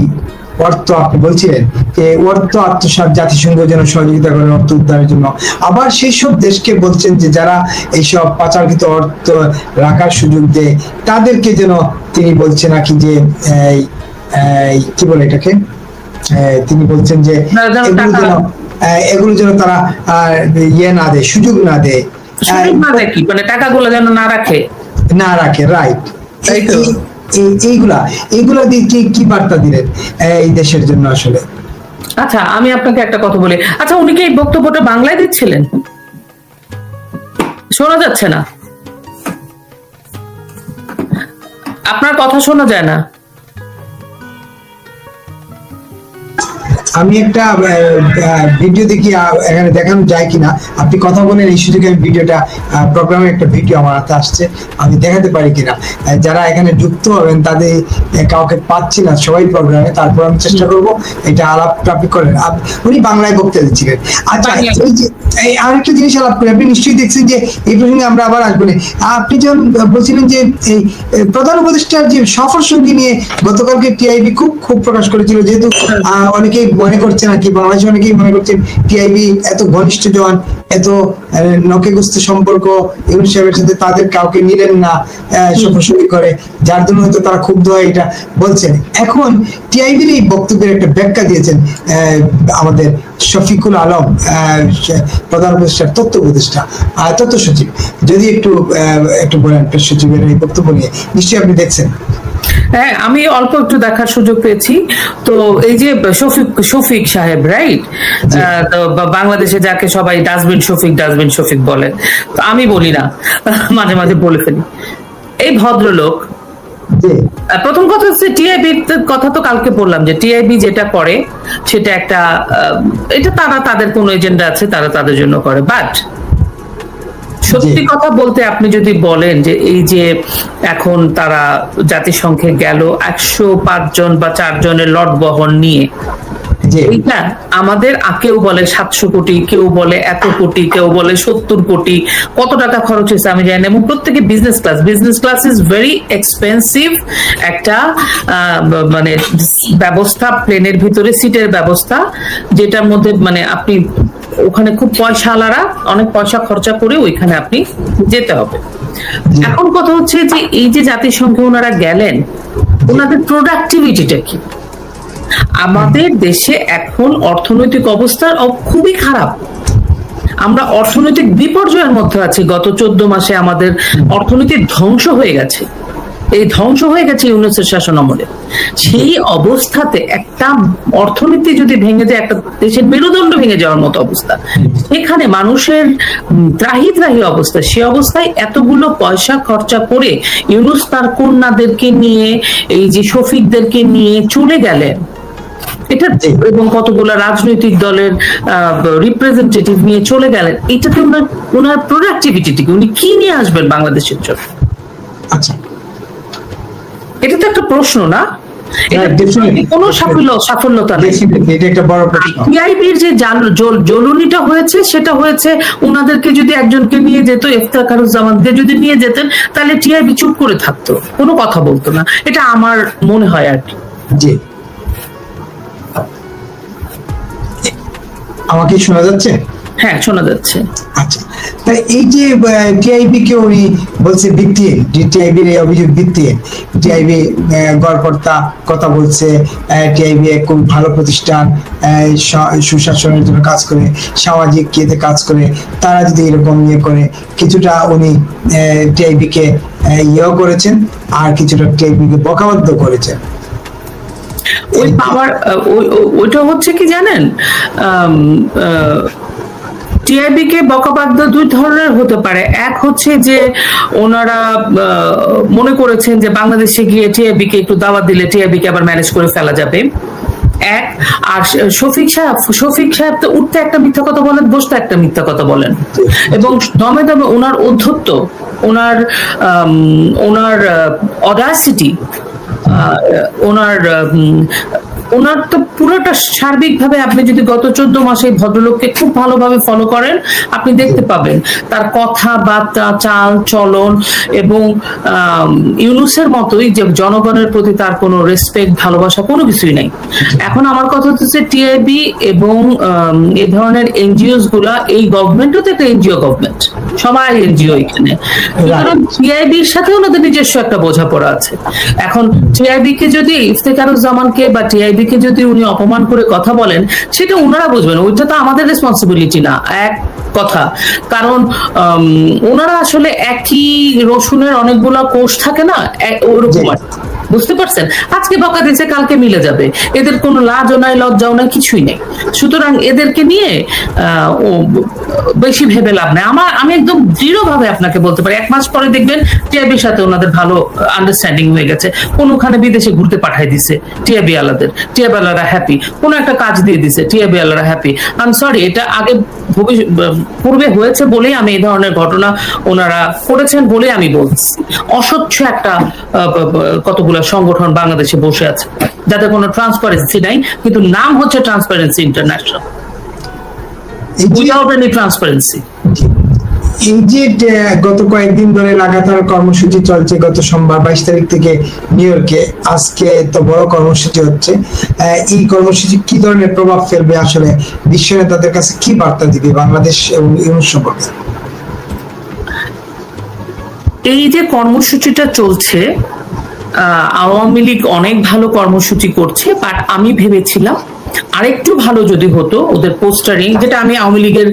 Speaker 9: অর্থ আপনি বলছিলেন যে অর্থ আত্মসাৎ জাতিসংঘ যেন সহযোগিতা করেন অর্থ উদ্ধারের জন্য, আবার সেই সব দেশকে বলছেন যে যারা এইসব পাচারকৃত অর্থ রাখার সুযোগ দেয় তাদেরকে যেন তিনি বলছেন নাকি যে কি বলে এটাকে তিনি বলছেন যে এগুলো যেন তারা ইয়ে না দেয়, সুযোগ না দেয়,
Speaker 6: কি মানে টাকাগুলো যেন না রাখে,
Speaker 9: রাইট। এইগুলা দিয়ে কি বার্তা দিলেন এই দেশের জন্য আসলে?
Speaker 6: আচ্ছা আমি আপনাকে একটা কথা বলি, আচ্ছা উনি কি এই বক্তব্যটা বাংলায় দিচ্ছিলেন? শোনা যাচ্ছে না, আপনার কথা শোনা যায় না।
Speaker 9: আমি একটা ভিডিও দেখি, এখানে দেখানো যায় কিনা, আপনি কথা বলেন এই সুযোগে আমি ভিডিওটা প্রোগ্রামের একটা ভিডিও আমার হাতে আসছে, আমি দেখাতে পারি কিনা। যারা এখানে যুক্ত হবেন তাদের কাউকে পাচ্ছি না সবাই প্রোগ্রামে, তারপর আমি চেষ্টা করব এটা আলাপ টপিক করেন। উনি বাংলায় বক্তব্য দিচ্ছিলেন। আচ্ছা এই যে আরেকটা জিনিস আলাপ করি, আপনি নিশ্চয়ই দেখছেন যে এই প্রসঙ্গে আমরা আবার আসবো না। আপনি যখন বলছিলেন যে এই প্রধান উপদেষ্টার যে সফর সঙ্গী নিয়ে গতকালকে টিআইবি খুব প্রকাশ করেছিল, যেহেতু অনেকেই মনে করছেন আর কি বাংলাদেশে অনেকেই মনে করছেন টিআইবি এত ঘনিষ্ঠ জন, এত নখেগ্রস্ত সম্পর্ক ইউনূস সাহেবের সাথে, তাদের কাউকে নিলেন না সফরসঙ্গী করে, যার জন্য হয়তো তারা ক্ষুব্ধ হয় এটা বলছেন। এখন টিআইবির এই বক্তব্যের একটা ব্যাখ্যা দিয়েছেন আমাদের শফিকুল আলম, প্রধান উপদেষ্টার তথ্য সচিব। যদি একটু বলেন প্রেস সচিবের এই বক্তব্য নিয়ে, নিশ্চয়ই আপনি দেখছেন।
Speaker 6: হ্যাঁ আমি অল্প একটু দেখার সুযোগ পেয়েছি। তো এই যে শফিক সাহেব রাইট, বাংলাদেশে যাকে সবাই ডাস্টবিন শফিক বলে, তো আমি বলি না, মাঝে মাঝে বলে ফেলি। এই ভদ্রলোক প্রথম কথা হচ্ছে টিআইবির কথা তো কালকে বললাম যে টিআইবি যেটা করে সেটা একটা এটা তাদের কোনো এজেন্ডা আছে, তারা তাদের জন্য করে। বাট সত্যি কথা বলতে আপনি যদি বলেন যে এই যে এখন তারা জাতিসংঘে গেল 105 জন বা 4 জনের লট বহন নিয়ে, এইটা আমাদের কেউ বলে 700 কোটি, কেউ বলে এত কোটি, কেউ বলে 70 কোটি, কত টাকা খরচ হয়েছে আমি জানি না। এবং প্রত্যেকে business class is very expensive একটা মানে ব্যবস্থা, প্লেনের ভিতরে সিটের ব্যবস্থা, যেটার মধ্যে মানে আপনি ওখানে খুব পয়সাওয়ালারা অনেক পয়সা খরচা করে ওইখানে আপনি যেতে হবে। এখন কথা হচ্ছে যে এই যে জাতিসংঘে ওনারা গেলেন, ওনাদের প্রোডাক্টিভিটিটা কি? আমাদের দেশে এখন অর্থনৈতিক অবস্থা খুবই খারাপ, আমরা অর্থনৈতিক বিপর্যয়ের মধ্যে আছি। গত 14 মাসে আমাদের অর্থনীতি ধ্বংস হয়ে গেছে, এই ধ্বংস হয়ে গেছে ইউনূসের শাসন আমলে। সেই অবস্থাতে একটা অর্থনীতি যদি ভেঙে যায়, একটা দেশের মেরুদণ্ড ভেঙে যাওয়ার মতো অবস্থা, সেখানে মানুষের ত্রাহি অবস্থা, সে অবস্থায় এতগুলো পয়সা খরচা করে ইউনূস তার কন্যাদেরকে নিয়ে, এই যে শফিকদেরকে নিয়ে চলে গেলেন, এটা এবং কতগুলো রাজনৈতিক দলের রিপ্রেজেন্টেটিভ নিয়ে চলে গেলেন, এটাতে ওনার প্রোডাক্টিভিটিকে উনি কি নিয়ে আসবেন বাংলাদেশের জন্য?
Speaker 9: আচ্ছা
Speaker 6: এটা তো একটা প্রশ্ন না, কোনো সাফল্যতা নেই। টিআইবির যে জ্বলুনিটা হয়েছে সেটা হয়েছে ওনাদেরকে যদি একজনকে নিয়ে যেত, ইফতেখারুজ্জামানকে যদি নিয়ে যেতেন, তাহলে টিআইবি চুপ করে থাকতো, কোনো কথা বলতো না। এটা আমার মনে হয় আর কি।
Speaker 9: জি, আমাকে শোনা যাচ্ছে?
Speaker 6: হ্যাঁ শোনা যাচ্ছে।
Speaker 9: আচ্ছা, তাই এই যে টিআইবি কে উনি বলছে ভিত্তিহীন, টিআইবির এই অভিযোগ ভিত্তিহীন, টিআইবি গড়পড়তা কথা বলছে, টিআইবি খুব ভালো প্রতিষ্ঠান, সুশাসনের জন্য কাজ করে, সামাজিক ইয়েতে কাজ করে, তারা যদি এরকম ইয়ে করে, কিছুটা উনি টিআইবি কে ইয়েও করেছেন আর কিছুটা টিআইবি কে বকাবদ্ধ করেছেন।
Speaker 6: ওই পাওয়ার ওইটা হচ্ছে কি জানেন, টিআইবি কে বকাবাদ্য দুই ধরনের হতে পারে। এক হচ্ছে যে ওনারা মনে করেছেন যে বাংলাদেশে গিয়ে টিআইবি কে একটু দাওয়াত দিলে টিআইবি কে আবার ম্যানেজ করে ফেলা যাবে, এক। আর শফিক সাহেব তো উঠতে একটা মিথ্যা কথা বলেন, বসতে একটা মিথ্যা কথা বলেন, এবং দমে দমে ওনার অধ্যত্ব, ওনার অডাসিটি, ওনার তো পুরোটা সার্বিকভাবে আপনি যদি গত 14 মাসে ভদ্রলোককে খুব ভালোভাবে ফলো করেন, আপনি দেখতে পাবেন তার কথাবার্তা, চাল চলন, এবং ইউনূসের মতোই যে জনগণের প্রতি তার কোনো রেসপেক্ট, ভালোবাসা কোনো কিছুই নাই। এখন আমার কথা হচ্ছে টিআইবি এবং এই ধরনের এনজিওস গুলা, এই গভর্নমেন্টও তো একটা এনজিও গভর্নমেন্ট, সবাই এনজিও এখানে, সুতরাং টিআইবির সাথে ওনাদের নিজস্ব একটা বোঝাপড়া আছে। এখন টিআইবি কে যদি ইফতেখারুজ্জামানকে বা টিআইবি কে যদি উনি অপমান করে কথা বলেন, সেটা ওনারা বুঝবেন, ওইটা তো আমাদের রেসপন্সিবিলিটি না। এক কথা, কারণ ওনারা আসলে একই রসুনের অনেকগুলো কোষ থাকে না, ওরকম বুঝতে পারছেন। আজকে বকা দিয়েছে, কালকে মিলে যাবে, এদের কোনো লাজও নাই, লজ্জাও নাই, কিছুই নেই। সুতরাং এদেরকে নিয়ে বেশি ভেবে লাভ নেই। আমি একদম দৃঢ়ভাবে আপনাকে বলতে পারি, 1 মাস পরে দেখবেন টিআইবির সাথে ওনাদের ভালো আন্ডারস্ট্যান্ডিং হয়ে গেছে। কোনোখানে বিদেশে ঘুরতে পাঠাই দিছে টিআইবি আলাদের, টিআইবি আলারা হ্যাপি। কোনো একটা কাজ দিয়ে দিছে, টিআইবি আলারা হ্যাপি। আই এম সরি, এটা আগে পূর্বে হয়েছে বলেই আমি এই ধরনের ঘটনা ওনারা করেছেন বলে আমি বলছি। অস্বচ্ছ একটা কতগুলো সংগঠন বাংলাদেশে বসে আছে যাদের কোনো ট্রান্সপারেন্সি নাই, কিন্তু নাম হচ্ছে transparency international, without any transparency.
Speaker 9: এই যে গত কয়েকদিন ধরে লাগাতার কর্মসূচি চলছে, গত সোমবার 22 তারিখ থেকে নিউ ইয়র্কে, আজকে তো বড় কর্মসূচি হচ্ছে, এই কর্মসূচি কি ধরনের প্রভাব ফেলবে, আসলে বিশ্ব নেতাদের কাছে কি বার্তা দিবে বাংলাদেশ এবং ইউনূস সম্পর্কে?
Speaker 6: এই যে কর্মসূচিটা চলছে, আওয়ামী লীগ অনেক ভালো কর্মসূচি করছে, বাট আমি ভেবেছিলাম আরেকটু ভালো যদি হতো ওদের পোস্টারিং, যেটা আমি আওয়ামী লীগের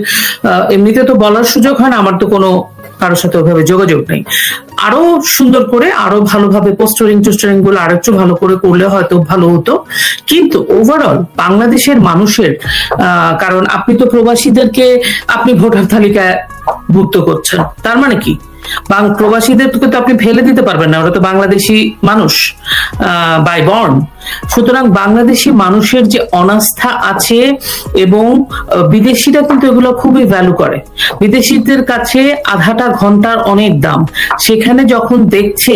Speaker 6: এমনিতে তো বলার সুযোগ হয় না, আমার তো কোনো কারোর সাথে ওইভাবে যোগাযোগ নেই, আরো সুন্দর করে আরো ভালোভাবে পোস্টারিং গুলো আরেকটু ভালো করে করলে হয়তো ভালো হতো। কিন্তু ওভারঅল বাংলাদেশের মানুষের, কারণ আপনি তো প্রবাসীদেরকে আপনি ভোটার তালিকায় ভুক্ত করছেন, তার মানে কি প্রবাসীদেরকে তো আপনি ফেলে দিতে পারবেন না, ওরা তো বাংলাদেশি মানুষ বাই বর্ন। সুতরাং বাংলাদেশি মানুষের যে অনাস্থা আছে, এবং বিদেশিরা কিন্তু এগুলো খুবই ভ্যালু করে, বিদেশিদের কাছে আধাটা ঘন্টার অনেক দাম। সেখানে যখন দেখছে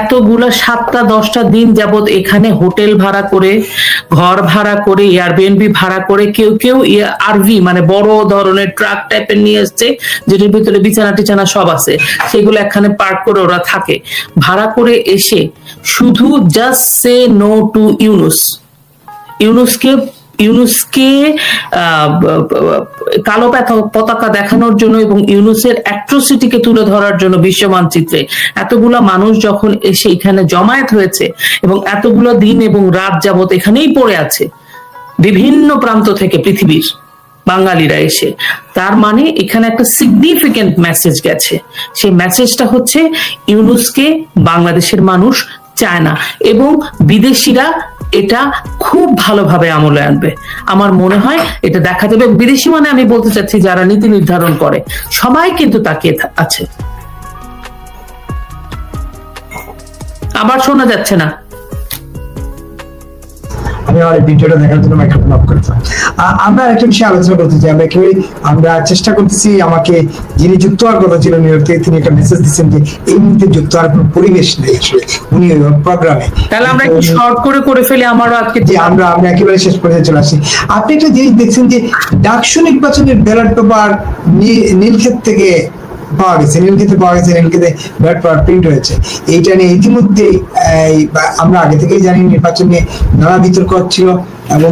Speaker 6: এতগুলা 7টা 10টা দিন যাবত এখানে হোটেল ভাড়া করে, ঘর ভাড়া করে, এয়ারবিএনবি ভাড়া করে, কেউ আরভি মানে বড় ধরনের ট্রাক টাইপের নিয়ে এসছে, যেটার ভিতরে বিছানা টিছানা সব আছে, সেগুলো এখানে পার্ক করে ওরা থাকে, ভাড়া করে এসে শুধু জাস্ট সে নো টু ইউনূসকে কালো পতাকা দেখানোর জন্য এবং ইউনূসের অ্যাট্রোসিটিকে তুলে ধরার জন্য বিশ্ব মানচিত্রে এতগুলা মানুষ যখন এসে এখানে জমায়েত হয়েছে, এবং এতগুলো দিন এবং রাত যাবত এখানেই পড়ে আছে বিভিন্ন প্রান্ত থেকে পৃথিবীর বাঙালিরা এসে, তার মানে এখানে একটা সিগনিফিক্যান্ট মেসেজ গেছে। সেই মেসেজটা হচ্ছে ইউনূসকে বাংলাদেশের মানুষ চায় না, এবং বিদেশিরা এটা খুব ভালোভাবে আমলে আনবে। আমার মনে হয় এটা দেখা যাবে। বিদেশি মানে আমি বলতে চাচ্ছি যারা নীতি নির্ধারণ করে, সবাই কিন্তু তাকিয়ে আছে। আবার শোনা যাচ্ছে না,
Speaker 9: আমি আমার ভিডিওটা দেখার জন্য মাইক্রোফোন অফ করেছি। আমরা একটা বিষয়ে আলোচনা করতে চাই, আমরা চেষ্টা করতেছি, আমাকে যিনি যুক্ত হওয়ার কথা ছিল নিউ ইয়র্ক থেকে, তিনি একটা মেসেজ দিচ্ছেন যে এই মুহূর্তে যুক্ত হওয়ার কোনো পরিবেশ নেই আসলে উনি প্রোগ্রামে।
Speaker 6: তাহলে আমরা একটু শর্ট করে ফেলি, আমারও আজকে
Speaker 9: আমরা একেবারে শেষ পর্যায়ে চলে আসি। আপনি একটা জিনিস দেখছেন যে ডাকসু নির্বাচনের ব্যালট পেপার নীলক্ষেত থেকে পাওয়া গেছে, নীলক্ষেতে ব্যালট পেপার প্রিন্ট হয়েছে। এইটা নিয়ে ইতিমধ্যে আমরা আগে থেকেই জানি নির্বাচন নিয়ে নানা বিতর্ক হচ্ছিল, এবং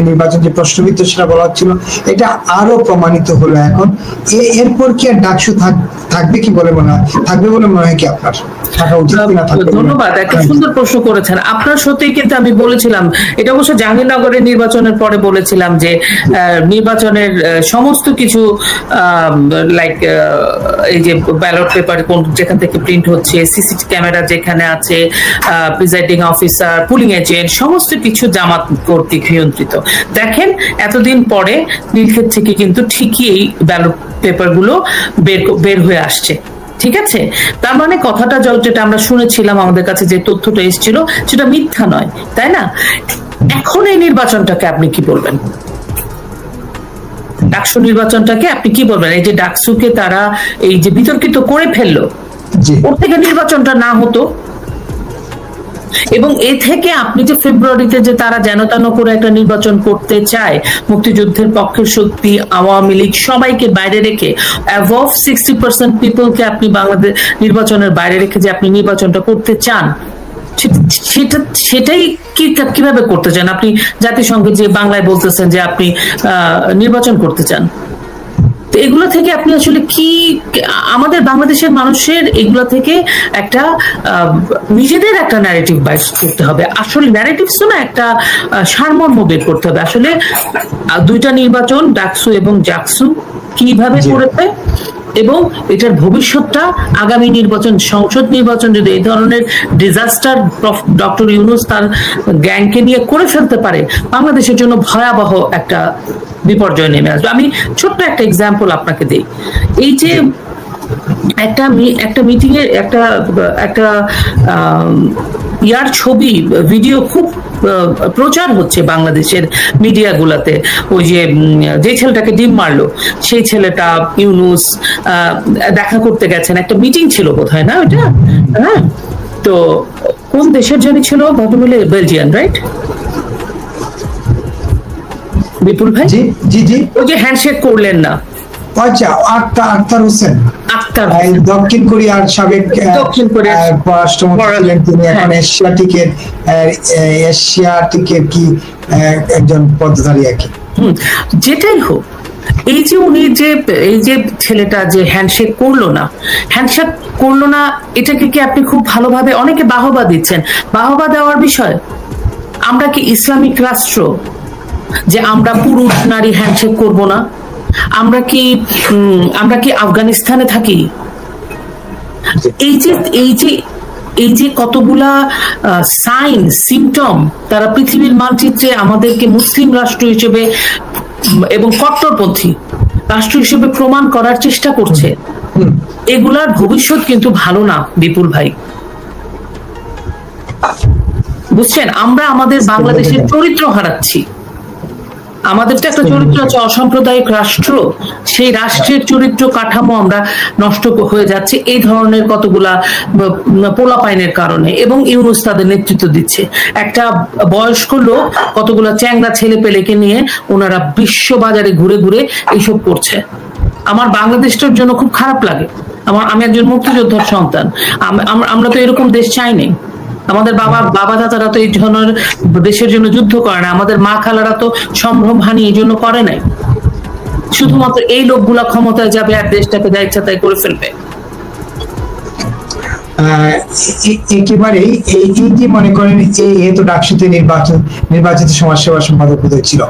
Speaker 9: নির্বাচন যে প্রশ্নবিদ্ধ সেটা বলা হচ্ছিল, এটা আরো প্রমাণিত হলো এখন। এরপর কি আর ডাকসু থাকবে কি বলে মনে হয়, থাকবে বলে মনে হয় কি আপনার?
Speaker 6: ধন্যবাদ, একটা সুন্দর প্রশ্ন করেছেন আপনার। সত্যিই কিন্তু আমি বলেছিলাম, এটা অবশ্য জাহাঙ্গীরনগরের নির্বাচনের পরে বলেছিলাম যে নির্বাচনের সমস্ত কিছু লাইক এই যে ব্যালট পেপার যেখান থেকে প্রিন্ট হচ্ছে, সিসিটিভি ক্যামেরা যেখানে আছে, প্রিজাইডিং অফিসার, পুলিং এজেন্ট, সমস্ত কিছু জামাত কর্তৃক নিয়ন্ত্রিত। দেখেন এতদিন পরে নীলক্ষেত থেকে কিন্তু ঠিকই এই ব্যালট পেপার গুলো বের হয়ে আসছে, ঠিক আছে? তার মানে কথাটা যেটা আমরা শুনেছিলাম, আমাদের কাছে যে তথ্যটা এসেছিল সেটা মিথ্যা নয়, তাই না? এখন এই নির্বাচনটাকে আপনি কি বলবেন? ডাকসু নির্বাচনটাকে আপনি কি বলবেন? এই যে ডাকসুকে তারা এই যে বিতর্কিত করে ফেললো, ওর থেকে নির্বাচনটা না হতো, এবং এ থেকে আপনি যে ফেব্রুয়ারিতে যে তারা যেন তেন করে একটা নির্বাচন করতে চায়, মুক্তিযুদ্ধের পক্ষের শক্তি, আওয়ামী লীগ সবাইকে বাইরে রেখে, অ্যাবভ 60% পিপলকে আপনি বাংলাদেশ নির্বাচনের বাইরে রেখে যে আপনি নির্বাচনটা করতে চান, সেটাই কিভাবে করতে চান আপনি? জাতিসংঘে যে বাংলায় বলতেছেন যে আপনি নির্বাচন করতে চান, তো এগুলো থেকে আপনি আসলে কি, আমাদের বাংলাদেশের মানুষের এগুলো থেকে একটা নিজেদের একটা ন্যারেটিভ বাইর করতে হবে। আসলে ন্যারেটিভস তো না, একটা সারমর্ম বের করতে হবে। আসলে দুইটা নির্বাচন, ডাকসু এবং জাকসু কিভাবে করেছে, এবং এটার ভবিষ্যৎটা আগামী নির্বাচন, সংসদ নির্বাচন যদি এই ধরনের ডিজাস্টার ডক্টর ইউনূস তার গ্যাংকে নিয়ে করে ফেলতে পারে, বাংলাদেশের জন্য ভয়াবহ একটা বিপর্যয় নেমে আসবে। আমি ছোট্ট একটা এক্সাম্পল আপনাকে দিই। এই যে একটা মিটিং এর একটা ইয়ার ছবি, ভিডিও খুব প্রচার হচ্ছে বাংলাদেশের মিডিয়া গুলাতে, ওই যে ছেলেটাকে ডিম মারলো সেই ছেলেটা ইউনূস দেখা করতে গেছেন, একটা মিটিং ছিল বোধহয়, না ওইটা? হ্যাঁ, তো কোন দেশের জানি ছিল ভদ্রমহিলা, বেলজিয়ান, রাইট বিপুল ভাই? জি জি জি। ওই যে হ্যান্ডশেক করলেন না,
Speaker 9: আচ্ছা, আখতার হোসেন, দক্ষিণ কোরিয়ার সাবেক পররাষ্ট্রমন্ত্রী ছিলেন তিনি, এখন এশিয়াটিকের কি একজন পদধারী আর কি।
Speaker 6: যেটাই হোক, এই যে উনি এই যে ছেলেটা যে হ্যান্ডশেক করলো না, এটাকে কি আপনি খুব ভালোভাবে, অনেকে বাহবা দিচ্ছেন, বাহবা দেওয়ার বিষয়? আমরা কি ইসলামিক রাষ্ট্র যে আমরা পুরুষ নারী হ্যান্ডশেক করব না? আমরা কি আফগানিস্তানে থাকি? এই যে কতগুলা সাইন সিমটম তারা পৃথিবীর মানচিত্রে আমাদেরকে মুসলিম রাষ্ট্র হিসেবে এবং কট্টরপন্থী রাষ্ট্র হিসেবে প্রমাণ করার চেষ্টা করছে, এগুলার ভবিষ্যৎ কিন্তু ভালো না বিপুল ভাই, বুঝছেন? আমরা আমাদের বাংলাদেশের চরিত্র হারাচ্ছি। আমাদের তো একটা চরিত্র আছে, অসাম্প্রদায়িক রাষ্ট্র, সেই রাষ্ট্রের চরিত্র কাঠামো আমরা নষ্ট হয়ে যাচ্ছে এই ধরনের কতগুলা পোলাপাইনের কারণে, এবং ইউনূস তাদের নেতৃত্ব দিচ্ছে। একটা বয়স্ক লোক কতগুলা চ্যাংড়া ছেলে পেলেকে নিয়ে ওনারা বিশ্ববাজারে ঘুরে ঘুরে এইসব করছে। আমার বাংলাদেশটার জন্য খুব খারাপ লাগে। আমি একজন মুক্তিযোদ্ধার সন্তান, আমরা তো এরকম দেশ চাইনি। আমাদের বাবা দাদারা তো এই ধরনের দেশের জন্য যুদ্ধ করে না, আমাদের মা খালারা তো সম্ভ্রম হানি এই জন্য করে নাই। শুধুমাত্র এই লোকগুলা ক্ষমতায় যাবে আর দেশটাকে যা ইচ্ছা তাই করে ফেলবে।
Speaker 9: একেবারেই এই যে মনে করেন এই তো ডাকসুতে নির্বাচিত সমাজসেবা সম্পাদক ছিল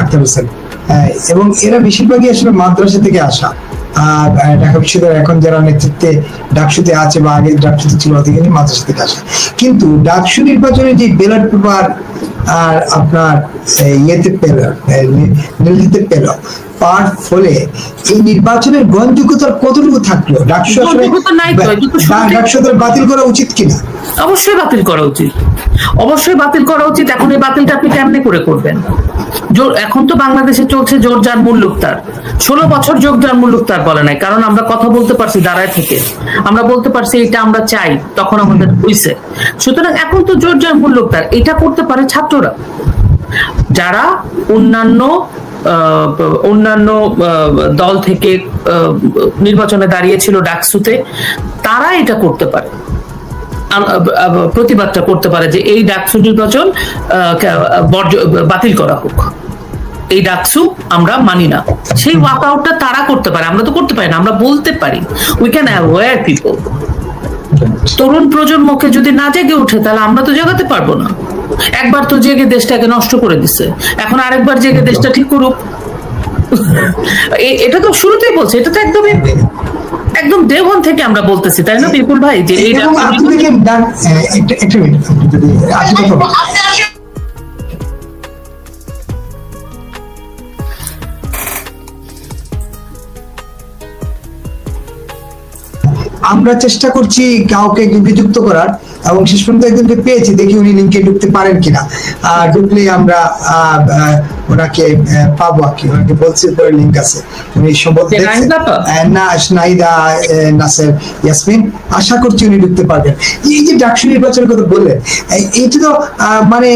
Speaker 9: আখতার হোসেন, এবং এরা বেশিরভাগই আসলে মাদ্রাসা থেকে আসা, ঢাকা বিশ্ববিদ্যালয় এখন যারা নেতৃত্বে ডাকসুতে আছে বা আগে ডাকসুতে ছিল অধিকারী মাদ্রাসা থেকে আসে। কিন্তু ডাকসু নির্বাচনে যে ব্যালট পেপার আর আপনার পেল পাওয়ার ফলে এই নির্বাচনের গ্রহণযোগ্যতার কতটুকু থাকলো? ডাকসু বাতিল করা উচিত কিনা?
Speaker 6: অবশ্যই বাতিল করা উচিত, অবশ্যই বাতিল করা উচিত। এখন এই বাতিলটা আপনি কেমনে করে করবেন? এখন তো বাংলাদেশে চলছে জোরজার মুল্লুকতার। 16 বছর জোরজার মুল্লুকতার বলে নাই, কারণ আমরা কথা বলতে পারছি দাঁড়ায় থেকে, আমরা বলতে পারছি এটা আমরা চাই, তখন আমাদের হইছে। সুতরাং এখন তো জোরজার মুল্লুকতার, এটা করতে পারে ছাত্ররা, যারা অন্যান্য দল থেকে নির্বাচনে দাঁড়িয়েছিল ডাকসুতে, তারা এটা করতে পারে, প্রতিবাদটা করতে পারে যে এই ডাকসু নির্বাচন বাতিল করা হোক, এই ডাকসু আমরা মানি না। সেই ওয়াকআউটটা তারা করতে পারে, আমরা তো করতে পারি না। আমরা বলতে পারি, উই ক্যান অ্যাওয়্যার পিপল। তরুণ প্রজন্মকে যদি না জেগে ওঠে তাহলে আমরা তো জাগাতে পারবো না। একবার তো জেগে দেশটাকে নষ্ট করে দিছে, এখন আরেকবার জেগে দেশটা ঠিক করুক। এটা তো শুরুতেই বলছে, এটা তো একদম দেওবন থেকে আমরা বলতেছি, তাই না বিপুল ভাই? যে
Speaker 9: আমরা চেষ্টা করছি কাউকে একজনকে যুক্ত করার, এবং শেষ পর্যন্ত একজনকে পেয়েছি, দেখি উনি লিঙ্কে ঢুকতে পারেন কিনা। ঢুকলে আমরা ওনাকে পাবো আর কি, ওনাকে বলছি পরে লিঙ্ক আছে, উনি সম্ভবত না নাহিদা নাসের ইয়াসমিন, আশা করছি উনি ঢুকতে পারবেন। এই যে ডাকসু নির্বাচনের কথা বললেন, এইটা তো মানে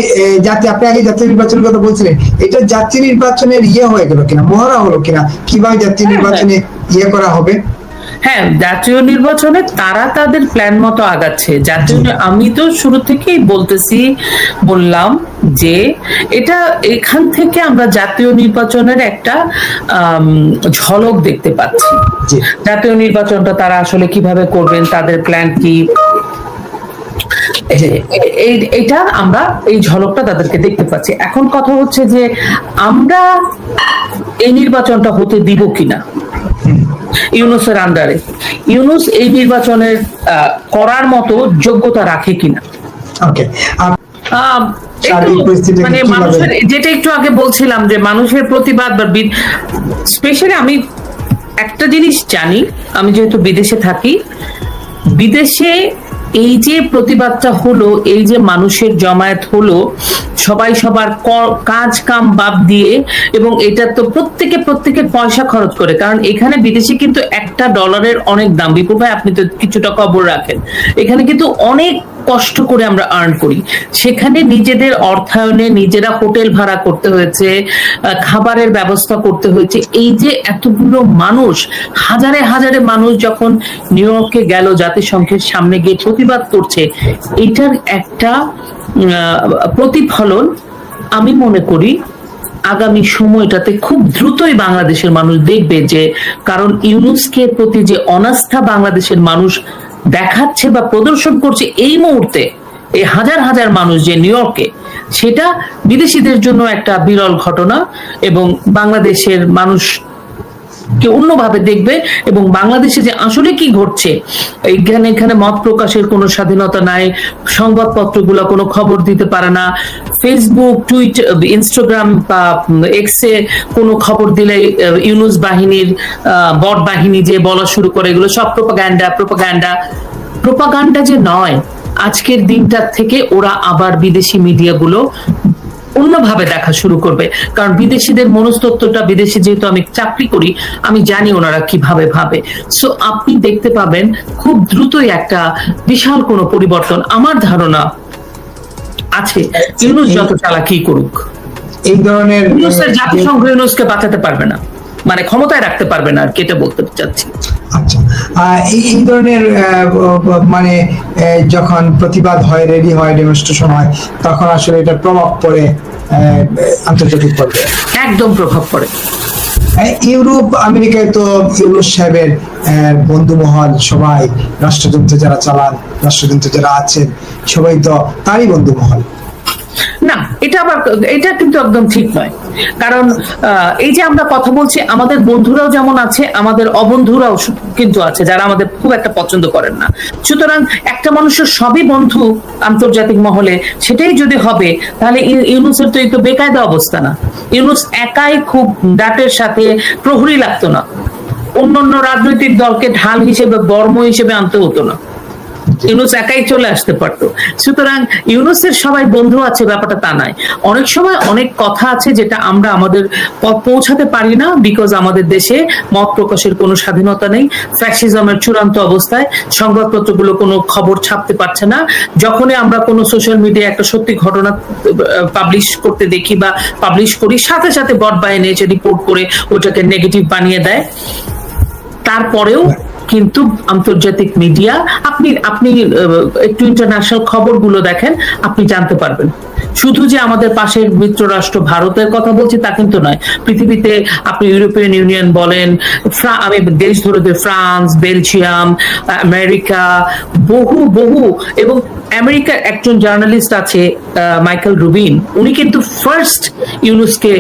Speaker 9: জাতীয়, আপনি আগে জাতীয় নির্বাচনের কথা বলছিলেন, এটা জাতীয় নির্বাচনের হয়ে গেল কিনা, মহড়া হলো কিনা, কিভাবে জাতীয় নির্বাচনে করা হবে?
Speaker 6: হ্যাঁ, জাতীয় নির্বাচনে তারা তাদের প্ল্যান মতো আগাচ্ছে। জাতীয় আমি তো শুরু থেকেই বললাম যে এটা এখান থেকে আমরা জাতীয় নির্বাচনের একটা ঝলক দেখতে পাচ্ছি। জাতীয় নির্বাচনটা তারা আসলে কিভাবে করবেন, তাদের প্ল্যান কি, এইটা আমরা এই ঝলকটা তাদেরকে দেখতে পাচ্ছি। এখন কথা হচ্ছে যে আমরা এই নির্বাচনটা হতে দিব কিনা ইউনূসের আন্ডারে, ইউনূস এই নির্বাচনের করার মতো যোগ্যতা রাখে কিনা। মানে মানুষের, যেটা একটু আগে বলছিলাম যে মানুষের প্রতিবাদ বা স্পেশালি আমি একটা জিনিস জানি, আমি যেহেতু বিদেশে থাকি, বিদেশে এই যে প্রতিবাদটা হলো, এই যে মানুষের জমায়েত হলো, সবাই সবার কাজ কাম বাদ দিয়ে, এবং এটা তো প্রত্যেকে পয়সা খরচ করে, কারণ এখানে বিদেশে কিন্তু একটা ডলারের অনেক দাম। বিপুল ভাই, আপনি তো কিছুটা খবর রাখেন, এখানে কিন্তু অনেক কষ্ট করে আমরা আর্ন করি, সেখানে নিজেদের অর্থায়নে নিজেরা হোটেল ভাড়া করতে হয়েছে, খাবারের ব্যবস্থা করতে হয়েছে। এই যে এতগুলো মানুষ, হাজারে হাজারে মানুষ যখন নিউ ইয়র্কে গেল, জাতিসংঘের সামনে গিয়ে প্রতিবাদ করছে, এটার একটা প্রতিফলন আমি মনে করি আগামী সময়টাতে খুব দ্রুতই বাংলাদেশের মানুষ দেখবে, যে কারণ ইউনূসকে প্রতি যে অনাস্থা বাংলাদেশের মানুষ দেখাচ্ছে বা প্রদর্শন করছে এই মুহূর্তে, এই হাজার হাজার মানুষ যে নিউ ইয়র্কে, সেটা বিদেশিদের জন্য একটা বিরল ঘটনা, এবং বাংলাদেশের মানুষ কে অন্যভাবে দেখবে, এবং বাংলাদেশে যে আসলে কি ঘটছে, এখানে মত প্রকাশের কোনো স্বাধীনতা নাই, সংবাদপত্রগুলো কোনো খবর দিতে পারে না, ফেসবুক, টুইটার, ইনস্টাগ্রাম বা এক্সে কোনো খবর দিলে ইউনূস বাহিনীর বট বাহিনী যে বলা শুরু করে, এগুলো সব প্রোপাগান্ডা যে নয়, আজকের দিনটার থেকে ওরা আবার বিদেশি মিডিয়াগুলো অন্যভাবে দেখা শুরু করবে, কারণ বিদেশিদের মনস্তত্ত্বটা, বিদেশে যেহেতু আমি চাকরি করি, আমি জানি ওনারা কিভাবে ভাবে। সো আপনি দেখতে পাবেন খুব দ্রুতই একটা বিশাল কোনো পরিবর্তন, আমার ধারণা আছে। ইউনূস যত চালাকি করুক,
Speaker 9: এই ধরনের
Speaker 6: জাতিসংঘ ইউনূসকে বাঁচাতে পারবে না, মানে ক্ষমতায় রাখতে পারবে না, আর কি এটা বলতে চাচ্ছি।
Speaker 9: আচ্ছা, এই ধরনের মানে যখন প্রতিবাদ হয়, রেডি হয়, ডেমনস্ট্রেশন হয়, তখন আসলে এটা প্রভাব পড়ে আন্তর্জাতিক পর্যায়ে,
Speaker 6: একদম প্রভাব পড়ে।
Speaker 9: ইউরোপ আমেরিকায় তো ইউনূস সাহেবের বন্ধু মহল সবাই, রাষ্ট্রযন্ত্র যারা চালান, রাষ্ট্রযন্ত্র যারা আছেন, সবাই তো তারই বন্ধু মহল।
Speaker 6: না, এটা কিন্তু একদম ঠিক নয়, কারণ এই যে আমরা কথা বলছি, আমাদের বন্ধুরাও যেমন আছে, আমাদের অবন্ধুরাও কিন্তু আছে যারা আমাদের খুব একটা পছন্দ করেন না। সুতরাং একটা মানুষের সবই বন্ধু আন্তর্জাতিক মহলে, সেটাই যদি হবে, তাহলে ইউনূসের তো এই তো বেকায়দা অবস্থা না। ইউনূস একাই খুব ডাটের সাথে প্রহরী লাগতো না, অন্যান্য রাজনৈতিক দলকে ঢাল হিসেবে, বর্ম হিসেবে আনতে হতো না, ইউনূস একাই চলে আসতে পারতো। সুতরাং ইউনূসের সবাই বন্ধু আছে, ব্যাপারটা তা নয়। অনেক সময় অনেক কথা আছে যেটা আমরা আমাদের পৌঁছাতে পারি না, বিকজ আমাদের দেশে মত প্রকাশের কোনো স্বাধীনতা নেই, ফ্যাসিজমের চূড়ান্ত অবস্থায়, সংবাদপত্রগুলো কোনো খবর ছাপতে পারছে না। যখনই আমরা কোনো সোশ্যাল মিডিয়ায় একটা সত্যি ঘটনা পাবলিশ করতে দেখি বা পাবলিশ করি, সাথে সাথে বট বাহিনী এসে রিপোর্ট করে ওটাকে নেগেটিভ বানিয়ে দেয়। তারপরেও কিন্তু আন্তর্জাতিক মিডিয়া, আপনি একটু ইন্টারন্যাশনাল খবরগুলো দেখেন, আপনি জানতে পারবেন। শুধু যে আমাদের পাশের মিত্র রাষ্ট্র ভারতের কথা বলছি তা কিন্তু নয়, পৃথিবীতে আপনি ইউরোপিয়ান ইউনিয়ন বলেন, আমি দেশ ধরে ফ্রান্স, বেলজিয়াম, আমেরিকা, বহু এবং আমেরিকার একজন জার্নালিস্ট আছে মাইকেল রুবিন, উনি কিন্তু ফার্স্ট ইউনুসকে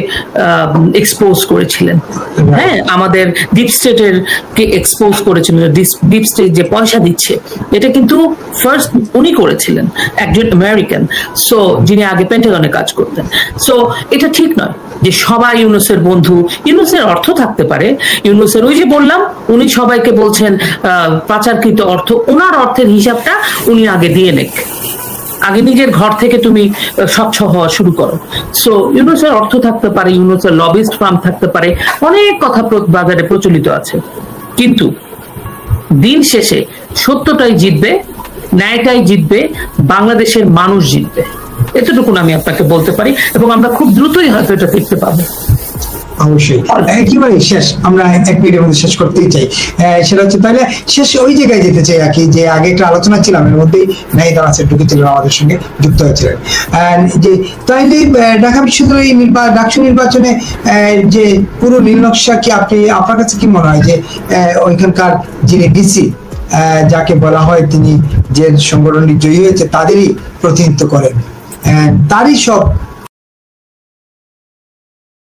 Speaker 6: এক্সপোজ করেছিলেন। হ্যাঁ, আমাদের ডিপ স্টেটের কে এক্সপোজ করেছিলেন, ডিপ স্টেট যে পয়সা দিচ্ছে এটা কিন্তু ফার্স্ট উনি করেছিলেন, একজন আমেরিকান, সো যিনি আগে পেন্টাগনে কাজ করতেন। সো এটা ঠিক নয় যে সবাই ইউনুসের বন্ধু। ইউনুসের অর্থ থাকতে পারে, ইউনুসের ওই যে বললাম উনি সবাইকে বলছেন পাচারকৃত অর্থ, ওনার অর্থের হিসাবটা উনি আগে দিয়ে নেক, আগে নিজের ঘর থেকে তুমি স্বচ্ছ হওয়া শুরু করো। সো ইউনুসের অর্থ থাকতে পারে, ইউনুসের লবিস্ট ফার্ম থাকতে পারে, অনেক কথা বাজারে প্রচলিত আছে, কিন্তু দিন শেষে সত্যটাই জিতবে, ন্যায়টাই জিতবে, বাংলাদেশের মানুষ জিতবে, এতটুকুন আমি আপনাকে বলতে পারি, এবং আমরা খুব দ্রুতই হয়তো এটা দেখতে পাবো।
Speaker 9: অবশ্যই একেবারে শেষ, আমরা 1 মিনিটের মধ্যে শেষ করতেই চাই। সেটা হচ্ছে তাহলে শেষ ওই জায়গায় যেতে চাই আর কি, যে আগে একটা আলোচনা ছিলাম এর মধ্যেই নাহিদ আছে ঢুকেছিলেন আমাদের সঙ্গে যুক্ত হয়েছিলেন, যে তাইলে ঢাকা বিশ্ববিদ্যালয় ডাকসু নির্বাচনে যে পুরো নীলনকশা কি আপনার কাছে কি মনে হয় যে ওইখানকার যিনি ডিসি যাকে বলা হয় তিনি যে সংগঠনটি জয়ী হয়েছে তাদেরই প্রতিনিধিত্ব করেন, তারই সব